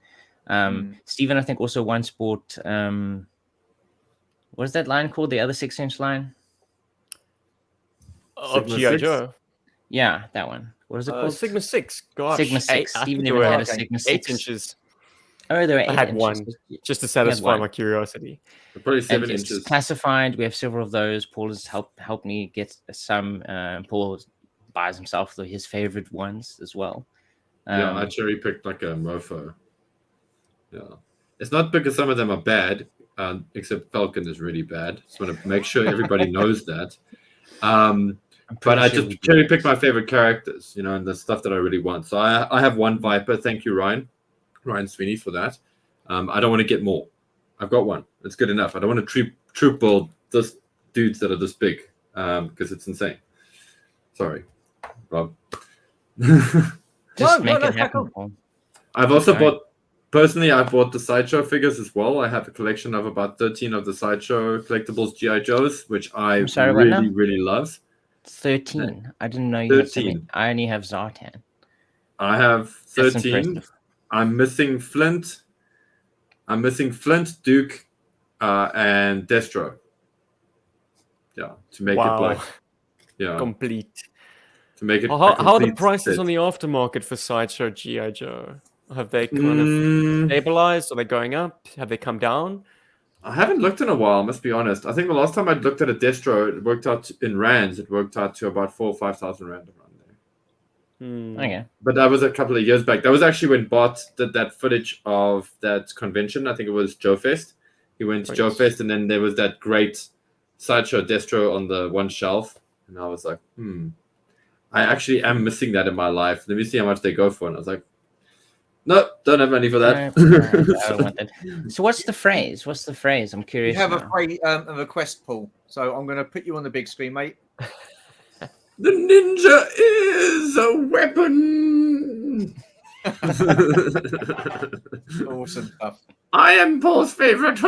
Stephen, I think, also once bought what is that line called? The other 6-inch line?
Of GI Joe.
Yeah, that one. What is it called?
Sigma 6. Gosh.
Sigma 6.
I
Stephen
think
even
they
had
were
a Sigma 6.
8 inches.
Oh, there were 8
I had
inches.
one just to satisfy my curiosity.
Probably 7
and
inches.
It's classified. We have several of those. Paul has helped me get some. Paul buys himself his favorite ones as well.
Yeah, I cherry picked like a mofo. Yeah, it's not because some of them are bad, except Falcon is really bad. Just want to make sure everybody knows that. But I just cherry picked my favorite characters, and the stuff that I really want. So I have one Viper. Thank you, Ryan Sweeney, for that. I don't want to get more. I've got one. It's good enough. I don't want to troop build this dudes that are this big because it's insane. Sorry, Rob.
Just make it happen, Paul.
I've also bought. Personally, I bought the Sideshow figures as well. I have a collection of about 13 of the Sideshow collectibles GI Joes, which I really love.
13. I didn't know you had so many. I only have Zartan.
I have 13. I'm missing Flint. Duke, and Destro. Yeah, to make it
complete.
To make it.
How are the prices on the aftermarket for Sideshow GI Joe? Have they kind of stabilized? Are they going up? Have they come down?
I haven't looked in a while, I must be honest. I think the last time I looked at a Destro, it worked out in rands. It worked out to about 4,000 or 5,000 rand around there.
Okay.
But that was a couple of years back. That was actually when Bart did that footage of that convention. I think it was Joe Fest. He went to Joe Fest, and then there was that great Sideshow Destro on the one shelf. And I was like, I actually am missing that in my life. Let me see how much they go for. And I was like, no, don't have money for that.
I don't want that. So what's the phrase? I'm curious.
You have a request, Paul. So I'm going to put you on the big screen, mate.
The ninja is a weapon.
Awesome stuff.
I am Paul's favorite.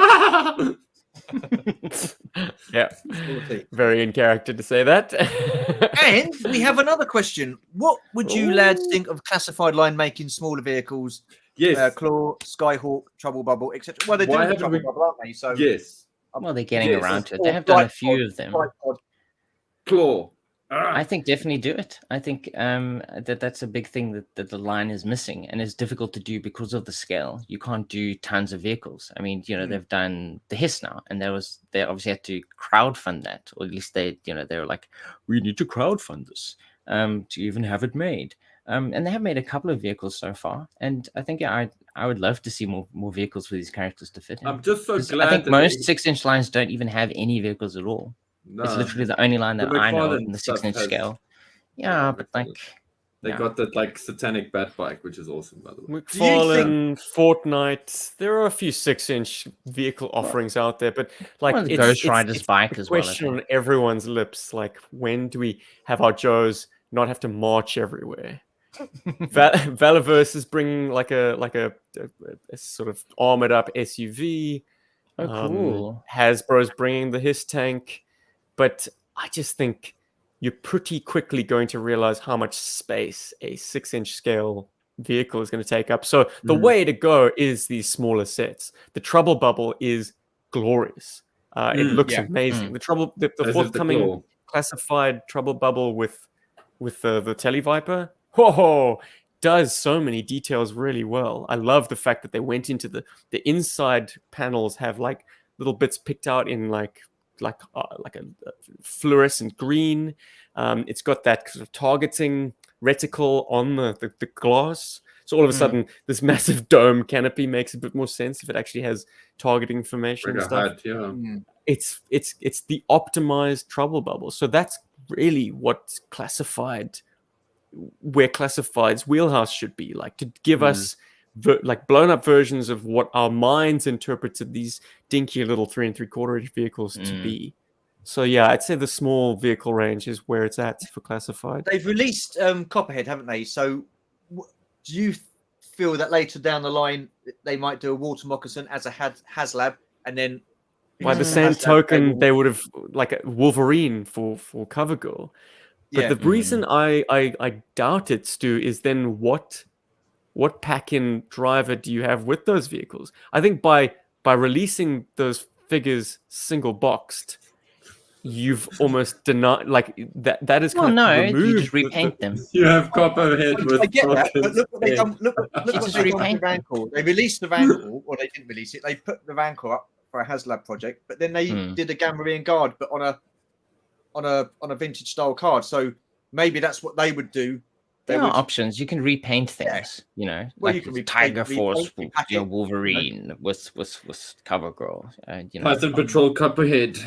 Yeah, very in character to say that.
And we have another question. What would you lads think of classified line making smaller vehicles?
Yes.
Claw, Skyhawk, Trouble Bubble, etc. Well, they're doing the Trouble Bubble, aren't they? So
yes.
Well, they're getting around to it. They have done a few of them.
Claw.
I think definitely do it. I think that's a big thing that the line is missing and is difficult to do because of the scale. You can't do tons of vehicles. I mean, they've done the Hiss now, and they obviously had to crowdfund that, or at least they were like, we need to crowdfund this to even have it made. And they have made a couple of vehicles so far, and I think I would love to see more vehicles for these characters to fit in.
I'm just so glad.
I think most 6-inch lines don't even have any vehicles at all. No. It's literally the only line that I know in the 6-inch scale. Yeah, but
they got that like satanic bat bike, which is awesome, by the way.
McFarlane, Fortnite. There are a few 6-inch vehicle offerings out there, but like
the Ghost Rider's bike as well.
Question on everyone's lips: like, when do we have our Joes not have to march everywhere? Valaverse is bringing like a sort of armored up SUV.
Oh, cool.
Hasbro's bringing the Hiss tank. But I just think you're pretty quickly going to realize how much space a 6-inch scale vehicle is going to take up. So the way to go is these smaller sets. The Trouble Bubble is glorious. It looks amazing. The forthcoming classified Trouble Bubble with the Televiper, does so many details really well. I love the fact that they went into the inside panels have like little bits picked out in like a fluorescent green. It's got that sort of targeting reticle on the glass. So all of a sudden, this massive dome canopy makes a bit more sense if it actually has targeting information and stuff. It's the optimized Trouble Bubble. So that's really what where Classified's wheelhouse should be, like, to give us like blown up versions of what our minds interpreted these dinky little 3 3/4 inch vehicles to be. So yeah, I'd say the small vehicle range is where it's at for Classified.
They've released Copperhead, haven't they? So do you feel that later down the line they might do a water moccasin as a HasLab, and then
by the same token they would have like a Wolverine for CoverGirl? But the reason I doubt it, Stu, is then what pack-in driver do you have with those vehicles? I think by releasing those figures single boxed, you've almost denied like that is kind of removed.
You just repaint them.
You have Copperhead with.
I get that, but look what they've done. Look what they've done with the Vancore. They released the Vancore, or they didn't release it. They put the Vancore up for a HasLab project, but then they did a Gamorrean Guard, but on a vintage style card. So maybe that's what they would do.
There are options. You can repaint things, you know,
well,
like
you can
Tiger Force, Wolverine with CoverGirl. You know,
Python Patrol Copperhead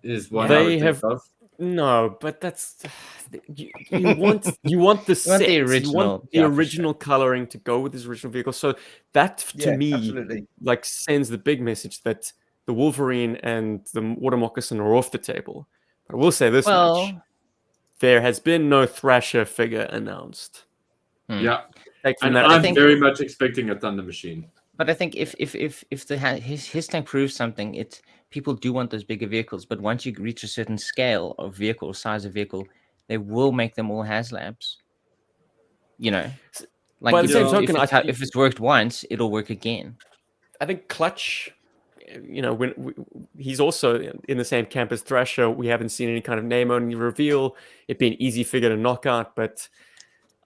is one.
They have no, but that's you want the sets,
the original,
you want the original coloring to go with this original vehicle. So that to me like sends the big message that the Wolverine and the Water Moccasin are off the table. But I will say this much. There has been no Thrasher figure announced.
Yeah, and I'm very much expecting a Thunder Machine.
But I think if his tank proves something, people do want those bigger vehicles. But once you reach a certain scale of vehicle, size of vehicle, they will make them all HasLabs. You know, like
by the same token,
if it's worked once, it'll work again.
I think Clutch, you know, when he's also in the same camp as Thrasher, we haven't seen any kind of name-only reveal. It'd be an easy figure to knock out, but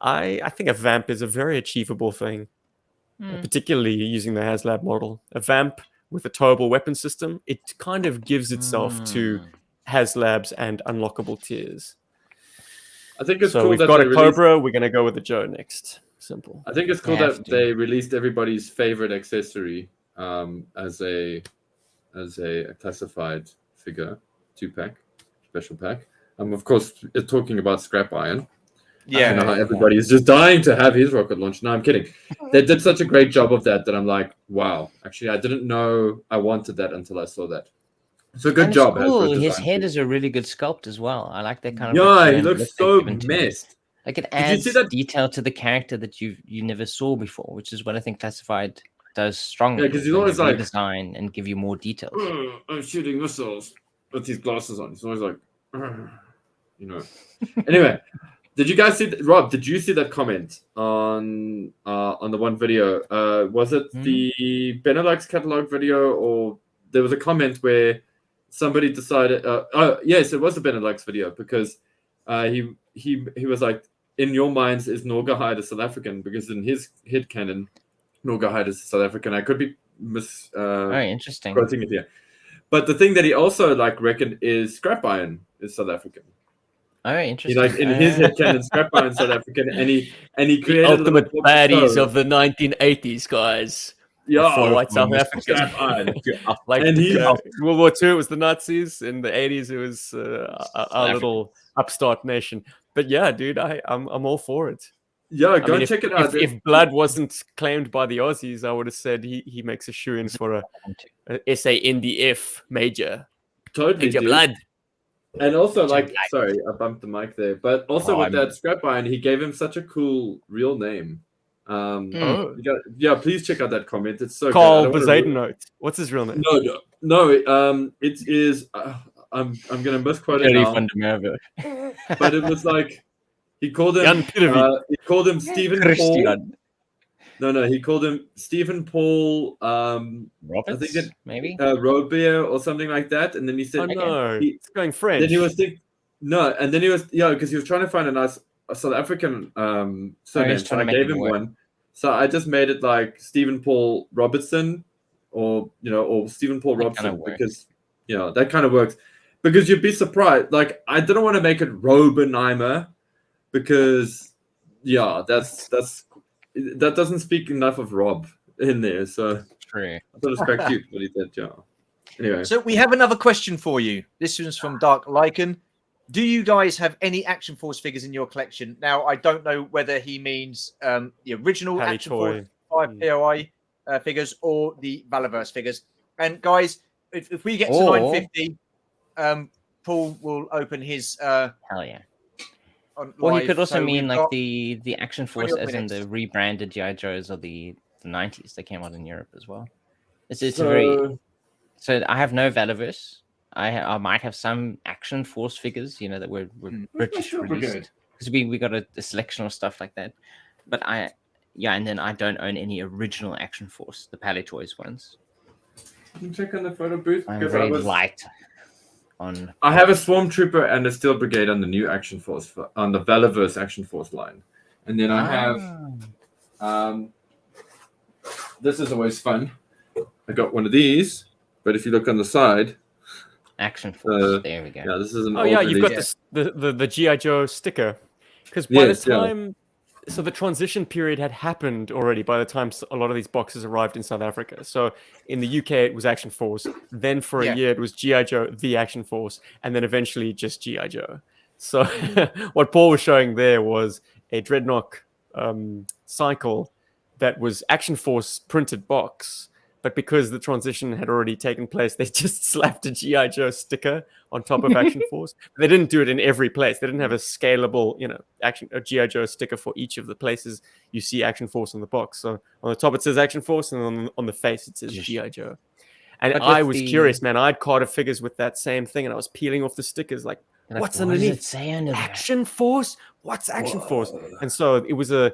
I think a Vamp is a very achievable thing, particularly using the HasLab model. A Vamp with a towable weapon system, it kind of gives itself to HasLabs and unlockable tiers.
I think it's
so
cool
we've
that
got a Cobra, we're going to go with the Joe next. Simple.
I think it's cool that they released everybody's favorite accessory as a classified figure 2-pack special pack. Of course, talking about Scrap Iron.
Yeah,
I know how everybody is just dying to have his rocket launch. No, I'm kidding. They did such a great job of that I'm like, wow. Actually, I didn't know I wanted that until I saw that. So good job.
Cool. His head is a really good sculpt as well. I like that kind of.
Yeah, he looks so messed.
Like it adds detail to the character that you never saw before, which is what I think Classified does strongly.
Yeah, because he's always like
design and give you more details.
I'm shooting missiles with these glasses on. He's always like, you know. Anyway, did you guys see Rob? Did you see that comment on the one video? Was it the Benelux catalog video, or there was a comment where somebody decided? Yes, it was the Benelux video because he was like, in your minds, is Norgahide a South African? Because in his head canon, Norgahide is South African. I could be
very interesting
quoting it here, but the thing that he also reckoned is Scrap Iron is South African.
Oh, interesting.
In his head canon, Scrap Iron South African, and he created
the ultimate baddies of the 1980s, guys.
Yeah,
for white South African. Like and World War II, it was the Nazis. In the 80s, it was our little upstart nation. But yeah, dude, I'm all for it.
Yeah, go check it out.
If blood wasn't claimed by the Aussies, I would have said he makes a shoe-in for a SA in the F major.
Totally,
major blood.
And also, sorry, I bumped the mic there. But also with that Scrap Iron, he gave him such a cool real name. Please check out that comment. It's so
Carl Bezuidenhout. What's his real name?
No. It is. I'm gonna misquote it now. But it was like he called him Stephen Paul. No, he called him Stephen Paul.
Roberts,
I think it
maybe
Robeer or something like that. And then he said,
"Oh no,
it's
going French."
Then he was and then he was because he was trying to find a nice South African surname. So I gave him one. So I just made it like Stephen Paul Robertson, or Stephen Paul Robson, because that kind of works. Because you'd be surprised. Like, I didn't want to make it Robenheimer because that doesn't speak enough of Rob in there. So
true.
I thought it was quite cute what he did. Yeah. Anyway,
so we have another question for you. This one's from Dark Lycan. Do you guys have any Action Force figures in your collection? Now, I don't know whether he means the original Action Force 5 POI figures or the Valaverse figures. And guys, if we get to 950, Paul will open his.
Hell yeah. Well, he could also mean like the Action Force as in the rebranded GI Joes of the 90s that came out in Europe as well. It's very. So I have no Valaverse. I might have some Action Force figures, that were British released, because we got a selection of stuff like that. But and then I don't own any original Action Force, the Pally Toys ones.
You can check on the photo booth.
I'm very light on.
I have a Swarm Trooper and a Steel Brigade on the new Action Force on the Valaverse Action Force line, and then I have. This is always fun. I got one of these, but if you look on the side.
Action Force. There we go.
Yeah, this is an.
You've got the GI Joe sticker, because by the time, so the transition period had happened already by the time a lot of these boxes arrived in South Africa. So in the UK it was Action Force, then for a year it was GI Joe the Action Force, and then eventually just GI Joe. So what Paul was showing there was a Dreadnought cycle that was Action Force printed box. But because the transition had already taken place, they just slapped a GI Joe sticker on top of Action Force. They didn't do it in every place. They didn't have a scalable, a GI Joe sticker for each of the places you see Action Force on the box. So on the top it says Action Force, and on the face it says GI Joe. And I was curious, man. I had Carter figures with that same thing, and I was peeling off the stickers like what's underneath?
What does it say under
Action Force? What's Action Force? And so it was an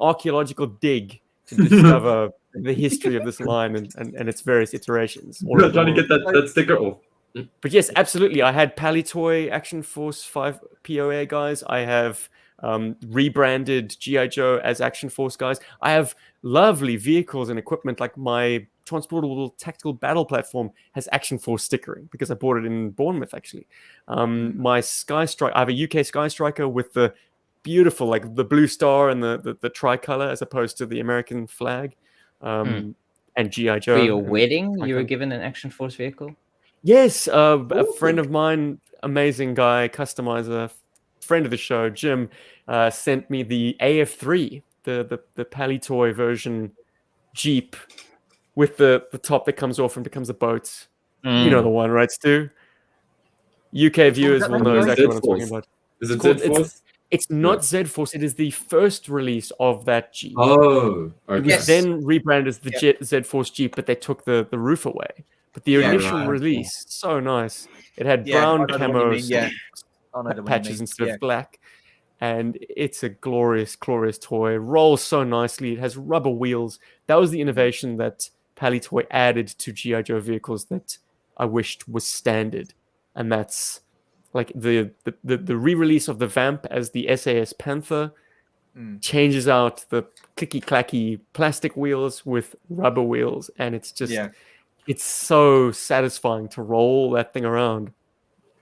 archaeological dig to discover the history of this line and its various iterations.
Trying to get that sticker off.
But yes, absolutely. I had Palitoy Action Force 5 POA guys. I have rebranded GI Joe as Action Force guys. I have lovely vehicles and equipment, like my transportable tactical battle platform has Action Force stickering because I bought it in Bournemouth, actually. My Sky Strike, I have a UK Sky Striker with the beautiful, like the blue star and the tricolor as opposed to the American flag. And GI Joe.
For your wedding, you were given an Action Force vehicle?
Yes, a friend of mine, amazing guy, customizer, friend of the show, Jim, sent me the AF3, the Palitoy version Jeep with the top that comes off and becomes a boat. You know the one, right, Stu? UK viewers will know exactly what I'm talking about.
Is it Z-Force?
It's not Z-Force. It is the first release of that Jeep.
Oh, okay.
It was then rebranded as the Z-Force Jeep, but they took the roof away. But the initial release, so nice. It had brown camo patches instead of black. And it's a glorious, glorious toy. Rolls so nicely. It has rubber wheels. That was the innovation that Palitoy added to GI Joe vehicles that I wished was standard. And that's like the re-release of the Vamp as the SAS Panther changes out the clicky-clacky plastic wheels with rubber wheels. And it's just, it's so satisfying to roll that thing around.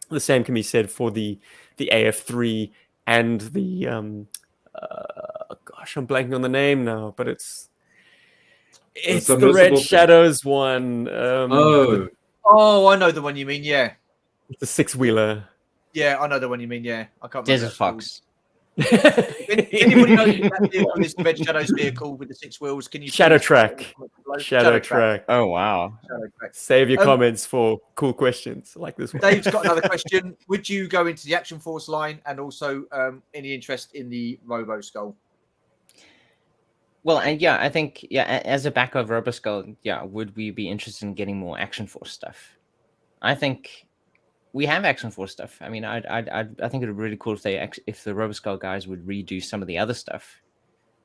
The same can be said for the AF3 and the, gosh, I'm blanking on the name now, but it's the Red Shadows one.
Oh, I know the one you mean, yeah.
The six-wheeler.
Yeah, I know the one you mean, yeah. I can't remember.
Desert Fox.
Anybody knows that vehicle is the Red Shadows vehicle with the 6 wheels? Can you
Shadow Track?
Oh wow!
Save your comments for cool questions like this one.
Dave's got another question. Would you go into the Action Force line and also any interest in the Robo Skull?
Well, and I think as a back of Robo Skull, would we be interested in getting more Action Force stuff? I think we have Action Force stuff. I mean, I think it would be really cool if the Roboskull guys would redo some of the other stuff.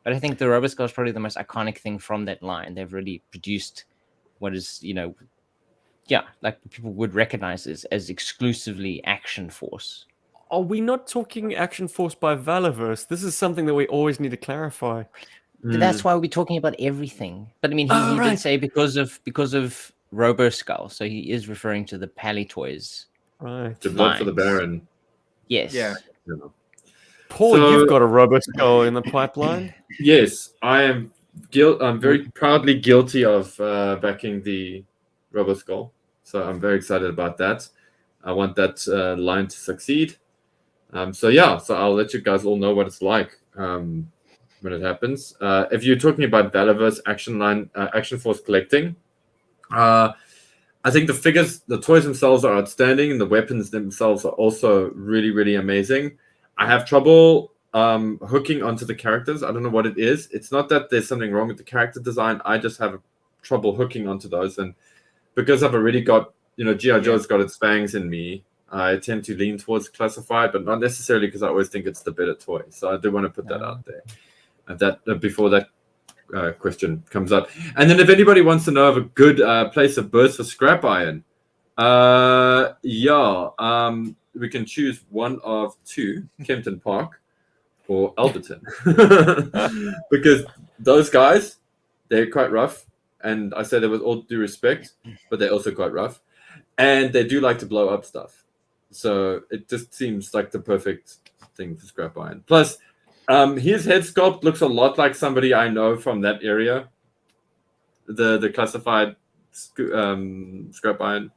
But I think the Roboskull is probably the most iconic thing from that line. They've really produced what is, like people would recognize as exclusively Action Force.
Are we not talking Action Force by Valorverse? This is something that we always need to clarify.
That's why we're talking about everything. But I mean, he did say because of Roboskull, so he is referring to the Pally Toys.
Right.
The blood for the Baron.
Yes.
Yeah.
Paul, you've got a Roboskull in the pipeline.
Yes, I am. I'm very proudly guilty of backing the Roboskull, so I'm very excited about that. I want that line to succeed. So I'll let you guys all know what it's like when it happens. If you're talking about Valorverse Action Force collecting, I think the figures, the toys themselves are outstanding, and the weapons themselves are also really, really amazing. I have trouble hooking onto the characters. I don't know what it is. It's not that there's something wrong with the character design. I just have trouble hooking onto those. And because I've already got, G.I. Joe's got its fangs in me, I tend to lean towards classified, but not necessarily because I always think it's the better toy. So I do want to put that out there. Before that question comes up. And then if anybody wants to know of a good place of birth for scrap iron, we can choose one of two, Kempton Park or Alberton. Because those guys, they're quite rough. And I say that with all due respect, but they're also quite rough. And they do like to blow up stuff. So it just seems like the perfect thing for scrap iron. Plus, his head sculpt looks a lot like somebody I know from that area. The classified scrap iron.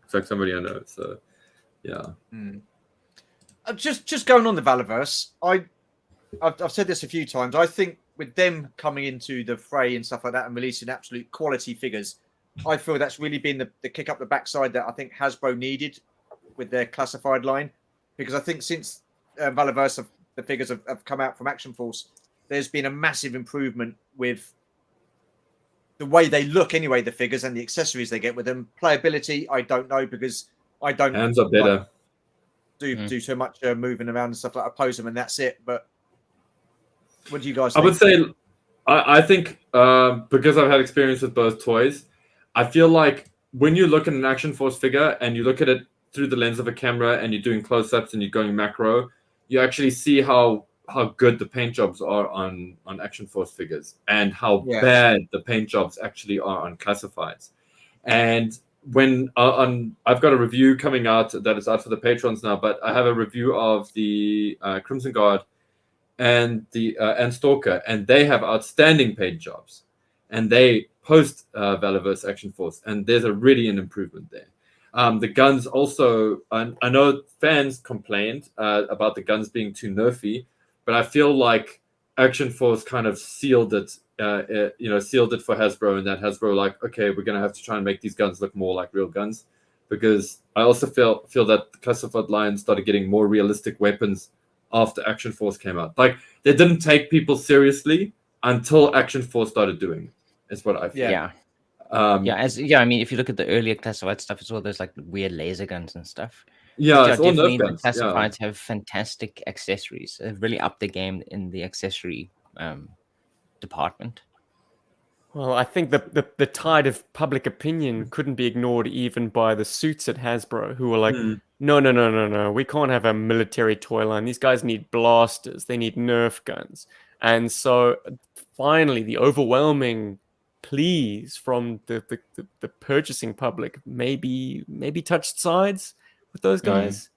It's like somebody I know. So, yeah.
Just going on the Valorverse, I've said this a few times. I think with them coming into the fray and stuff like that and releasing absolute quality figures, I feel that's really been the kick up the backside that I think Hasbro needed with their classified line. Because I think since Valorverse, the figures have come out from Action Force, there's been a massive improvement with the way they look anyway, the figures and the accessories they get with them. Playability, I don't know because I don't...
Hands are better.
Do so much moving around and stuff like I pose them and that's it. But what do you guys
think?
I
would say, I think because I've had experience with both toys, I feel like when you look at an Action Force figure and you look at it through the lens of a camera and you're doing close-ups and you're going macro, you actually see how good the paint jobs are on Action Force figures and how bad the paint jobs actually are on classifieds. And when I've got a review coming out that is out for the patrons now, but I have a review of the Crimson Guard and the and Stalker, and they have outstanding paint jobs, and they post Valorverse Action Force, and there's really an improvement there. The guns also, I know fans complained about the guns being too nerfy, but I feel like Action Force kind of sealed it for Hasbro, and that Hasbro like, okay, we're gonna have to try and make these guns look more like real guns, because I also feel that the classified line started getting more realistic weapons after Action Force came out. Like they didn't take people seriously until Action Force started doing it, is what I feel.
Yeah. I mean, if you look at the earlier classified stuff, it's all those like weird laser guns and stuff.
Yeah, it's all Nerf guns.
Classifieds have fantastic accessories. They've really upped the game in the accessory department.
Well, I think the tide of public opinion couldn't be ignored even by the suits at Hasbro, who were like, no, we can't have a military toy line. These guys need blasters. They need Nerf guns. And so finally, the overwhelming pleas from the purchasing public maybe touched sides with those guys.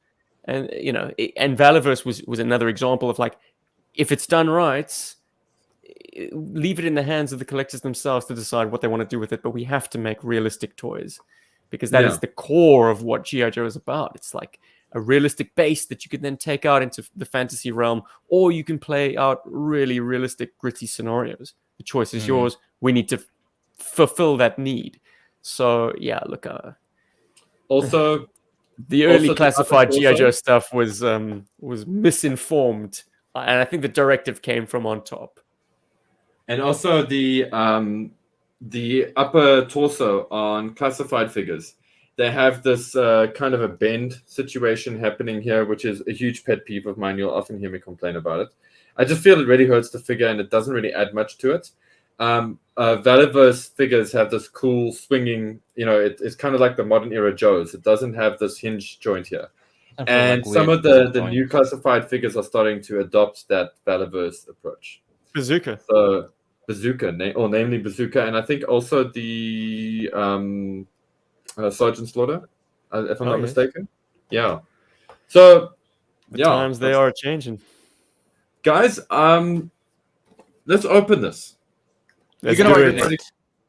And, and Valorverse was another example of like, if it's done right, leave it in the hands of the collectors themselves to decide what they want to do with it, but we have to make realistic toys because that is the core of what GI Joe is about. It's like a realistic base that you can then take out into the fantasy realm, or you can play out really realistic, gritty scenarios. The choice is yours. We need to fulfill that need. So look.
Also,
the early classified GI Joe stuff was misinformed, and I think the directive came from on top.
And also the upper torso on classified figures they have this kind of a bend situation happening here, which is a huge pet peeve of mine. You'll often hear me complain about it. I just feel it really hurts the figure, and it doesn't really add much to it. Valiverse figures have this cool swinging, it's kind of like the modern era Joes. It doesn't have this hinge joint here. And some of the new classified figures are starting to adopt that Valiverse approach.
Bazooka.
So Bazooka, namely Bazooka, and I think also the Sergeant Slaughter, if I'm not mistaken. Yeah. So
the times they are changing.
Guys, let's open this.
Let's do it.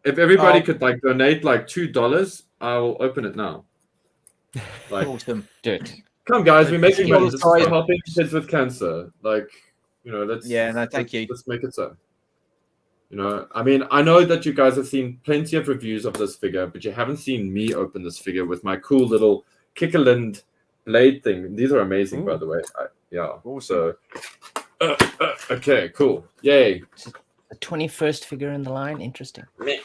If everybody could donate $2, I'll open it now.
Awesome.
Do it.
Come, guys, we're making money. This is helping kids with cancer. Let's
thank you.
Let's make it so. I mean, I know that you guys have seen plenty of reviews of this figure, but you haven't seen me open this figure with my cool little Kickerland blade thing. These are amazing, by the way. Also, okay, cool. Yay.
The 21st figure in the line. Interesting.
Yeah,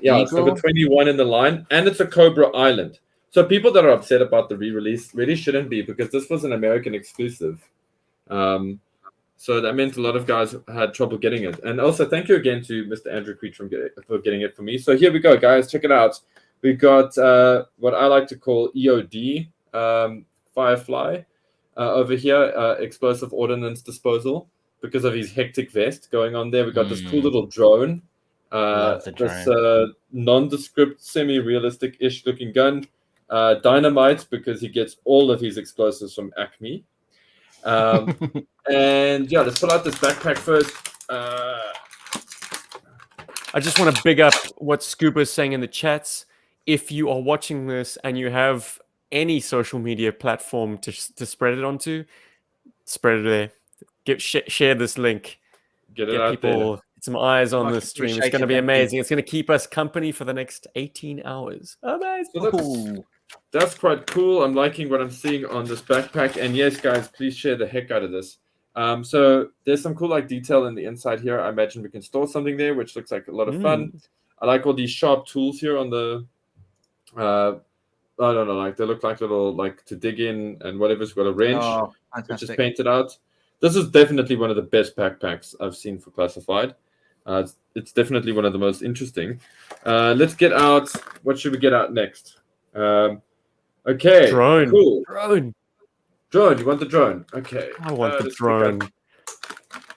it's number 21 in the line, and it's a Cobra Island. So people that are upset about the re-release really shouldn't be, because this was an American exclusive. So that meant a lot of guys had trouble getting it. And also, thank you again to Mr. Andrew Creech for getting it for me. So here we go, guys. Check it out. We've got what I like to call EOD, Firefly, over here, Explosive Ordnance Disposal, because of his hectic vest going on there. We've got this cool little drone. This nondescript, semi-realistic-ish looking gun. Dynamite, because he gets all of his explosives from Acme. And yeah, let's pull out this backpack first.
I just want to big up what Scuba's saying in the chats. If you are watching this and you have any social media platform to spread it onto, spread it there. Share this link.
Get people
there. Some eyes on the stream. It's going to be amazing. It's going to keep us company for the next 18 hours. Amazing.
So that's quite cool. I'm liking what I'm seeing on this backpack. And yes, guys, please share the heck out of this. So there's some cool detail in the inside here. I imagine we can store something there, which looks like a lot of fun. I like all these sharp tools here on the I don't know, they look like little to dig in and whatever's got a wrench, which is painted out. This is definitely one of the best backpacks I've seen for classified. It's definitely one of the most interesting. Let's get out. What should we get out next? Okay.
Drone.
Cool.
Drone.
You want the drone? Okay.
I want the drone.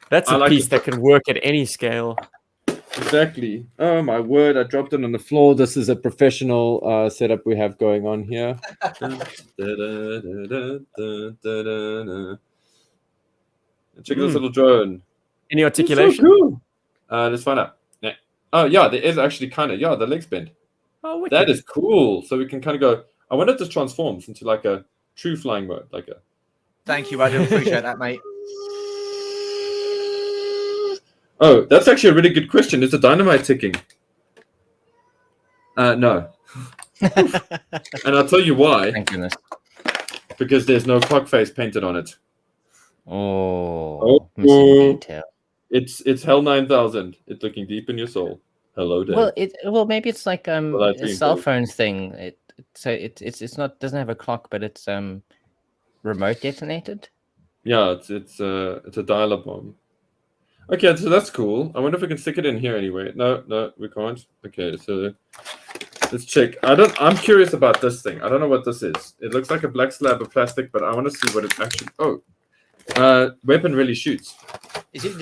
That's a piece that can work at any scale.
Exactly. Oh my word! I dropped it on the floor. This is a professional setup we have going on here. Check this little drone.
Any articulation?
So cool. Let's find out. Yeah. Oh yeah, there is actually the legs bend.
Oh, wicked.
That is cool. So we can kind of go. I wonder if this transforms into a true flying mode,
Thank you, Adam. Appreciate that, mate.
Oh, that's actually a really good question. Is the dynamite ticking? No. And I'll tell you why.
Thank goodness.
Because there's no clock face painted on it.
Missing detail.
It's Hell 9000. It's looking deep in your soul. Hello, Dave.
Well, maybe it's like a cell phone thing. It's not doesn't have a clock, but it's remote detonated.
Yeah, it's a dial-up bomb. Okay, so that's cool. I wonder if we can stick it in here anyway. No, we can't. Okay, so let's check. I'm curious about this thing. I don't know what this is. It looks like a black slab of plastic, but I want to see what it actually. Weapon really shoots.
Is it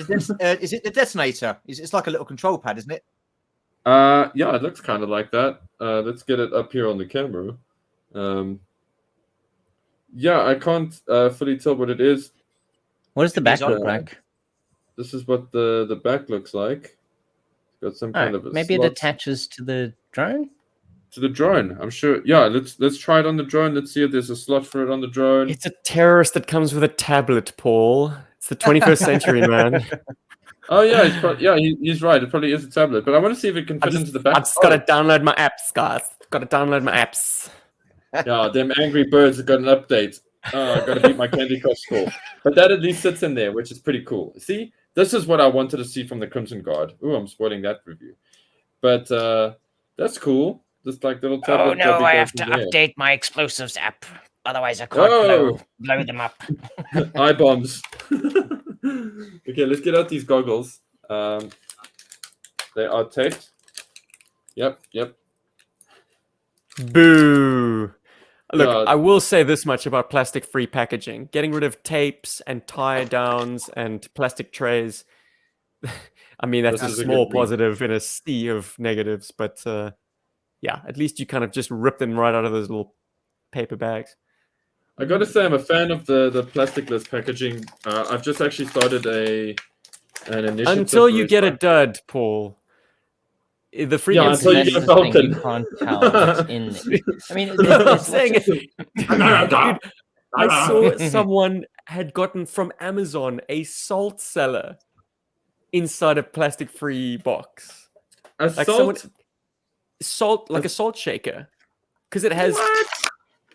the detonator? It's like a little control pad, isn't it?
Yeah, it looks kind of like that. Let's get it up here on the camera. Yeah, I can't fully tell what it is.
What does the back look like?
This is what the back looks like. It's got some kind of a
maybe
slot.
it attaches to the drone.
To the drone, I'm sure. Yeah, let's try it on the drone. Let's see if there's a slot for it on the drone.
It's a terrorist that comes with a tablet, Paul. It's the 21st century, man.
Oh yeah, he's right. It probably is a tablet, but I want to see if it can fit into the back.
I've just got to download my apps, guys. Got to download my apps.
Yeah, them Angry Birds have got an update. Oh, I got to beat my Candy Crush score. But that at least sits in there, which is pretty cool. See, this is what I wanted to see from the Crimson Guard. Ooh, I'm spoiling that review. But that's cool. This like little tablet.
Oh no, I have to update my explosives app. Otherwise, I can't blow them up.
Eye bombs. Okay, let's get out these goggles. They are taped. Yep.
Boo. Look,
Yeah.
I will say this much about plastic-free packaging. Getting rid of tapes and tie-downs and plastic trays. I mean, that's a small positive in a sea of negatives, but yeah, at least you kind of just rip them right out of those little paper bags.
I gotta say, I'm a fan of the plastic-less packaging. I've just actually started an initiative.
Until you get a dud, Paul. The freaking
until you get a Falcon.
You can't tell what's in there. I mean,
I'm saying dude, I saw someone had gotten from Amazon a salt cellar inside a plastic-free box.
A salt?
Salt, like a salt shaker, because it has.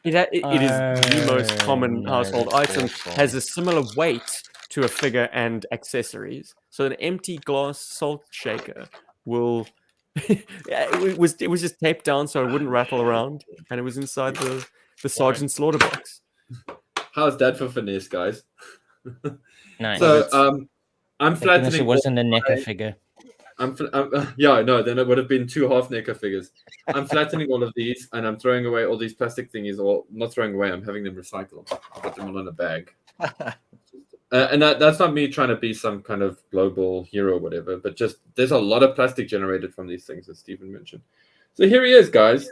It is the most common household item. Has a similar weight to a figure and accessories. So an empty glass salt shaker will. it was just taped down so it wouldn't rattle around, and it was inside the Sergeant Slaughter box.
How's that for finesse, guys?
Nice.
So I'm flattening.
It wasn't a NECA figure.
Yeah, no, then it would have been 2 half NECA figures. I'm flattening all of these, and I'm throwing away all these plastic thingies, or not throwing away. I'm having them recycled. I'll put them all in a bag. And that's not me trying to be some kind of global hero or whatever, but just there's a lot of plastic generated from these things, as Stephen mentioned. So here he is, guys.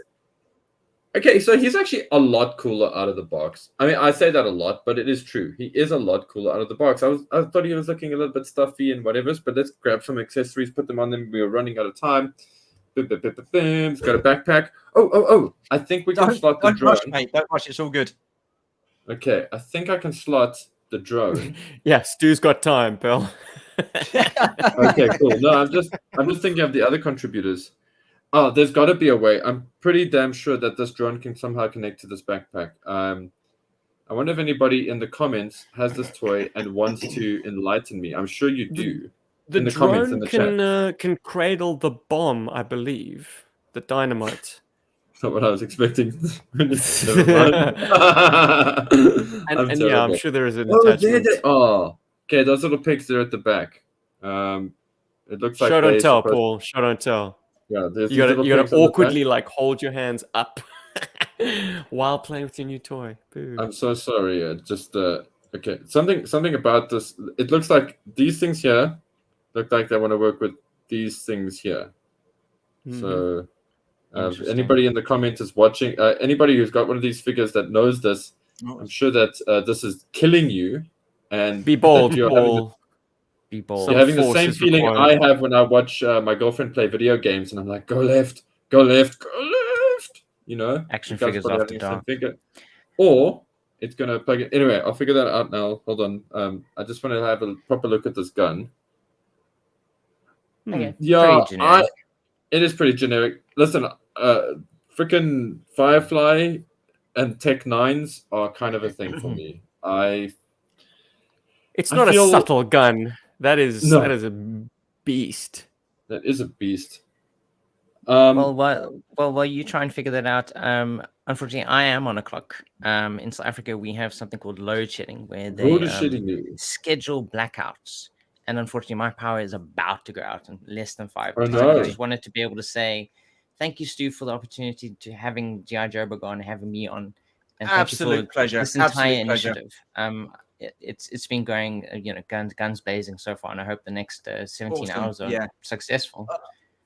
Okay, so he's actually a lot cooler out of the box. I mean, I say that a lot, but it is true. He is a lot cooler out of the box. I thought he was looking a little bit stuffy and whatever, but let's grab some accessories, put them on them. We were running out of time. He's got a backpack. Oh! I think we can slot the drone.
Rush, mate. Don't rush. It's all good.
Okay, I think I can slot the drone.
Yeah, Stu's got time, pal.
Okay, cool. No, I'm just thinking of the other contributors. Oh, there's got to be a way. I'm pretty damn sure that this drone can somehow connect to this backpack. I wonder if anybody in the comments has this toy and wants to enlighten me. I'm sure you do.
The
in the
drone
comments in the chat.
Can cradle the bomb, I believe. The dynamite.
That's not what I was expecting.
And yeah, I'm sure there is an attachment.
Okay, those little pigs are at the back. It looks like
show don't tell, Paul. Show don't tell.
Yeah,
you gotta awkwardly like hold your hands up while playing with your new toy. Boo.
I'm so sorry. Just okay. Something about this. It looks like these things here look like they want to work with these things here. Mm-hmm. So if anybody in the comments is watching, anybody who's got one of these figures that knows this, I'm sure that this is killing you. And
be bold, Paul.
Be bold. You're having the same feeling I have when I watch my girlfriend play video games, and I'm like, go left, go left, go left. You know,
action figures after dark.
Or it's gonna plug it. Anyway, I'll figure that out now. Hold on. I just want to have a proper look at this gun.
Okay.
Yeah, it is pretty generic. Listen, freaking Firefly and Tech 9s are kind of a thing for me.
It's not a subtle gun. That is a beast.
That is a beast.
While you try and figure that out, unfortunately, I am on a clock. In South Africa, we have something called load shedding, where they schedule blackouts. And unfortunately, my power is about to go out in less than 5 minutes. I just wanted to be able to say thank you, Stu, for the opportunity to having GI Joburg on, having me on. And
absolute pleasure.
This entire initiative. It's been going, guns blazing so far, and I hope the next 17 hours are successful.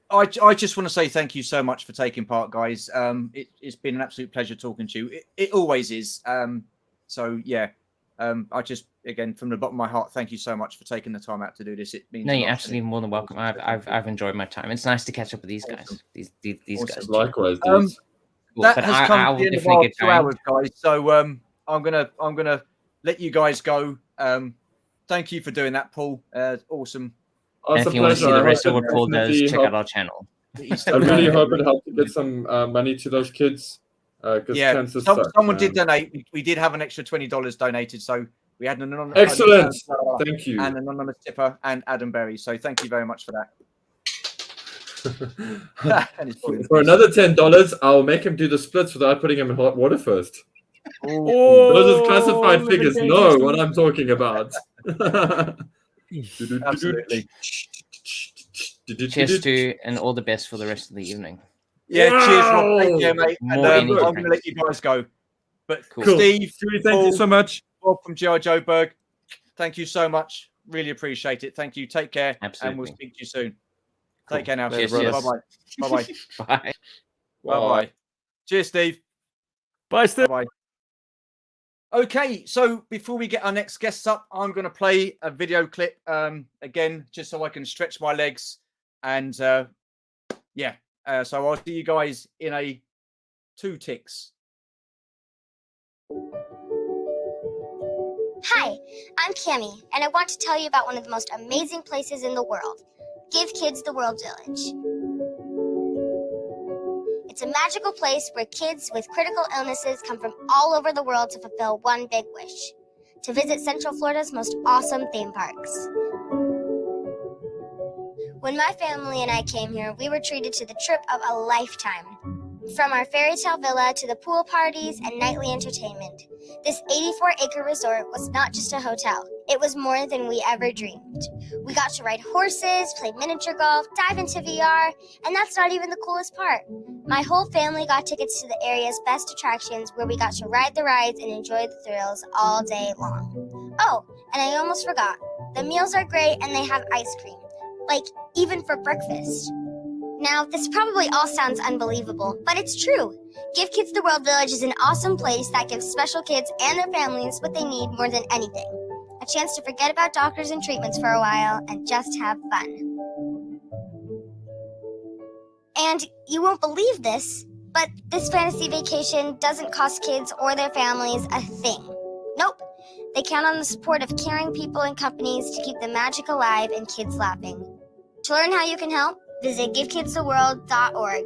I just want to say thank you so much for taking part, guys. It's been an absolute pleasure talking to you. It always is. So yeah, I just again from the bottom of my heart, thank you so much for taking the time out to do this. It means
you're absolutely more than welcome. I've enjoyed my time. It's nice to catch up with these guys. These guys.
Likewise.
That has come to the end of our 2 hours, guys. So I'm gonna let you guys go. Thank you for doing that, Paul. Awesome.
And if you want to see the rest of what Paul does, check out our channel.
I really hope it helped to get some money to those kids.
Yeah, someone did donate. We did have an extra $20 donated, so we had an anonymous.
Excellent. Thank you.
And anonymous tipper and Adam Berry. So thank you very much for that.
For another $10, I'll make him do the splits without putting him in hot water first.
Oh,
those classified figures know what I'm talking about.
Absolutely.
Cheers to and all the best for the rest of the evening.
Yeah, cheers, Rob. Take care, mate. And, I'm going to let you guys go. But
cool.
Steve,
thank you so much.
Rob from GI Joburg, thank you so much. Really appreciate it. Thank you. Take care.
Absolutely.
And we'll speak to you soon.
Cool.
Take care now.
Cheers,
Bye-bye. Bye-bye.
Bye.
Bye-bye. Cheers, Steve.
Bye, Steve.
Bye-bye. Okay, so before we get our next guests up, I'm going to play a video clip again, just so I can stretch my legs. And so I'll see you guys in 2 ticks.
Hi, I'm Cami, and I want to tell you about one of the most amazing places in the world, Give Kids the World Village. It's a magical place where kids with critical illnesses come from all over the world to fulfill one big wish, to visit Central Florida's most awesome theme parks. When my family and I came here, we were treated to the trip of a lifetime. From our fairy tale villa to the pool parties and nightly entertainment, this 84-acre resort was not just a hotel. It was more than we ever dreamed. We got to ride horses, play miniature golf, dive into VR, and that's not even the coolest part. My whole family got tickets to the area's best attractions where we got to ride the rides and enjoy the thrills all day long. Oh, and I almost forgot. The meals are great and they have ice cream. Like, even for breakfast. Now, this probably all sounds unbelievable, but it's true. Give Kids the World Village is an awesome place that gives special kids and their families what they need more than anything. A chance to forget about doctors and treatments for a while and just have fun. And you won't believe this, but this fantasy vacation doesn't cost kids or their families a thing. Nope. They count on the support of caring people and companies to keep the magic alive and kids laughing. To learn how you can help, visit givekidstheworld.org.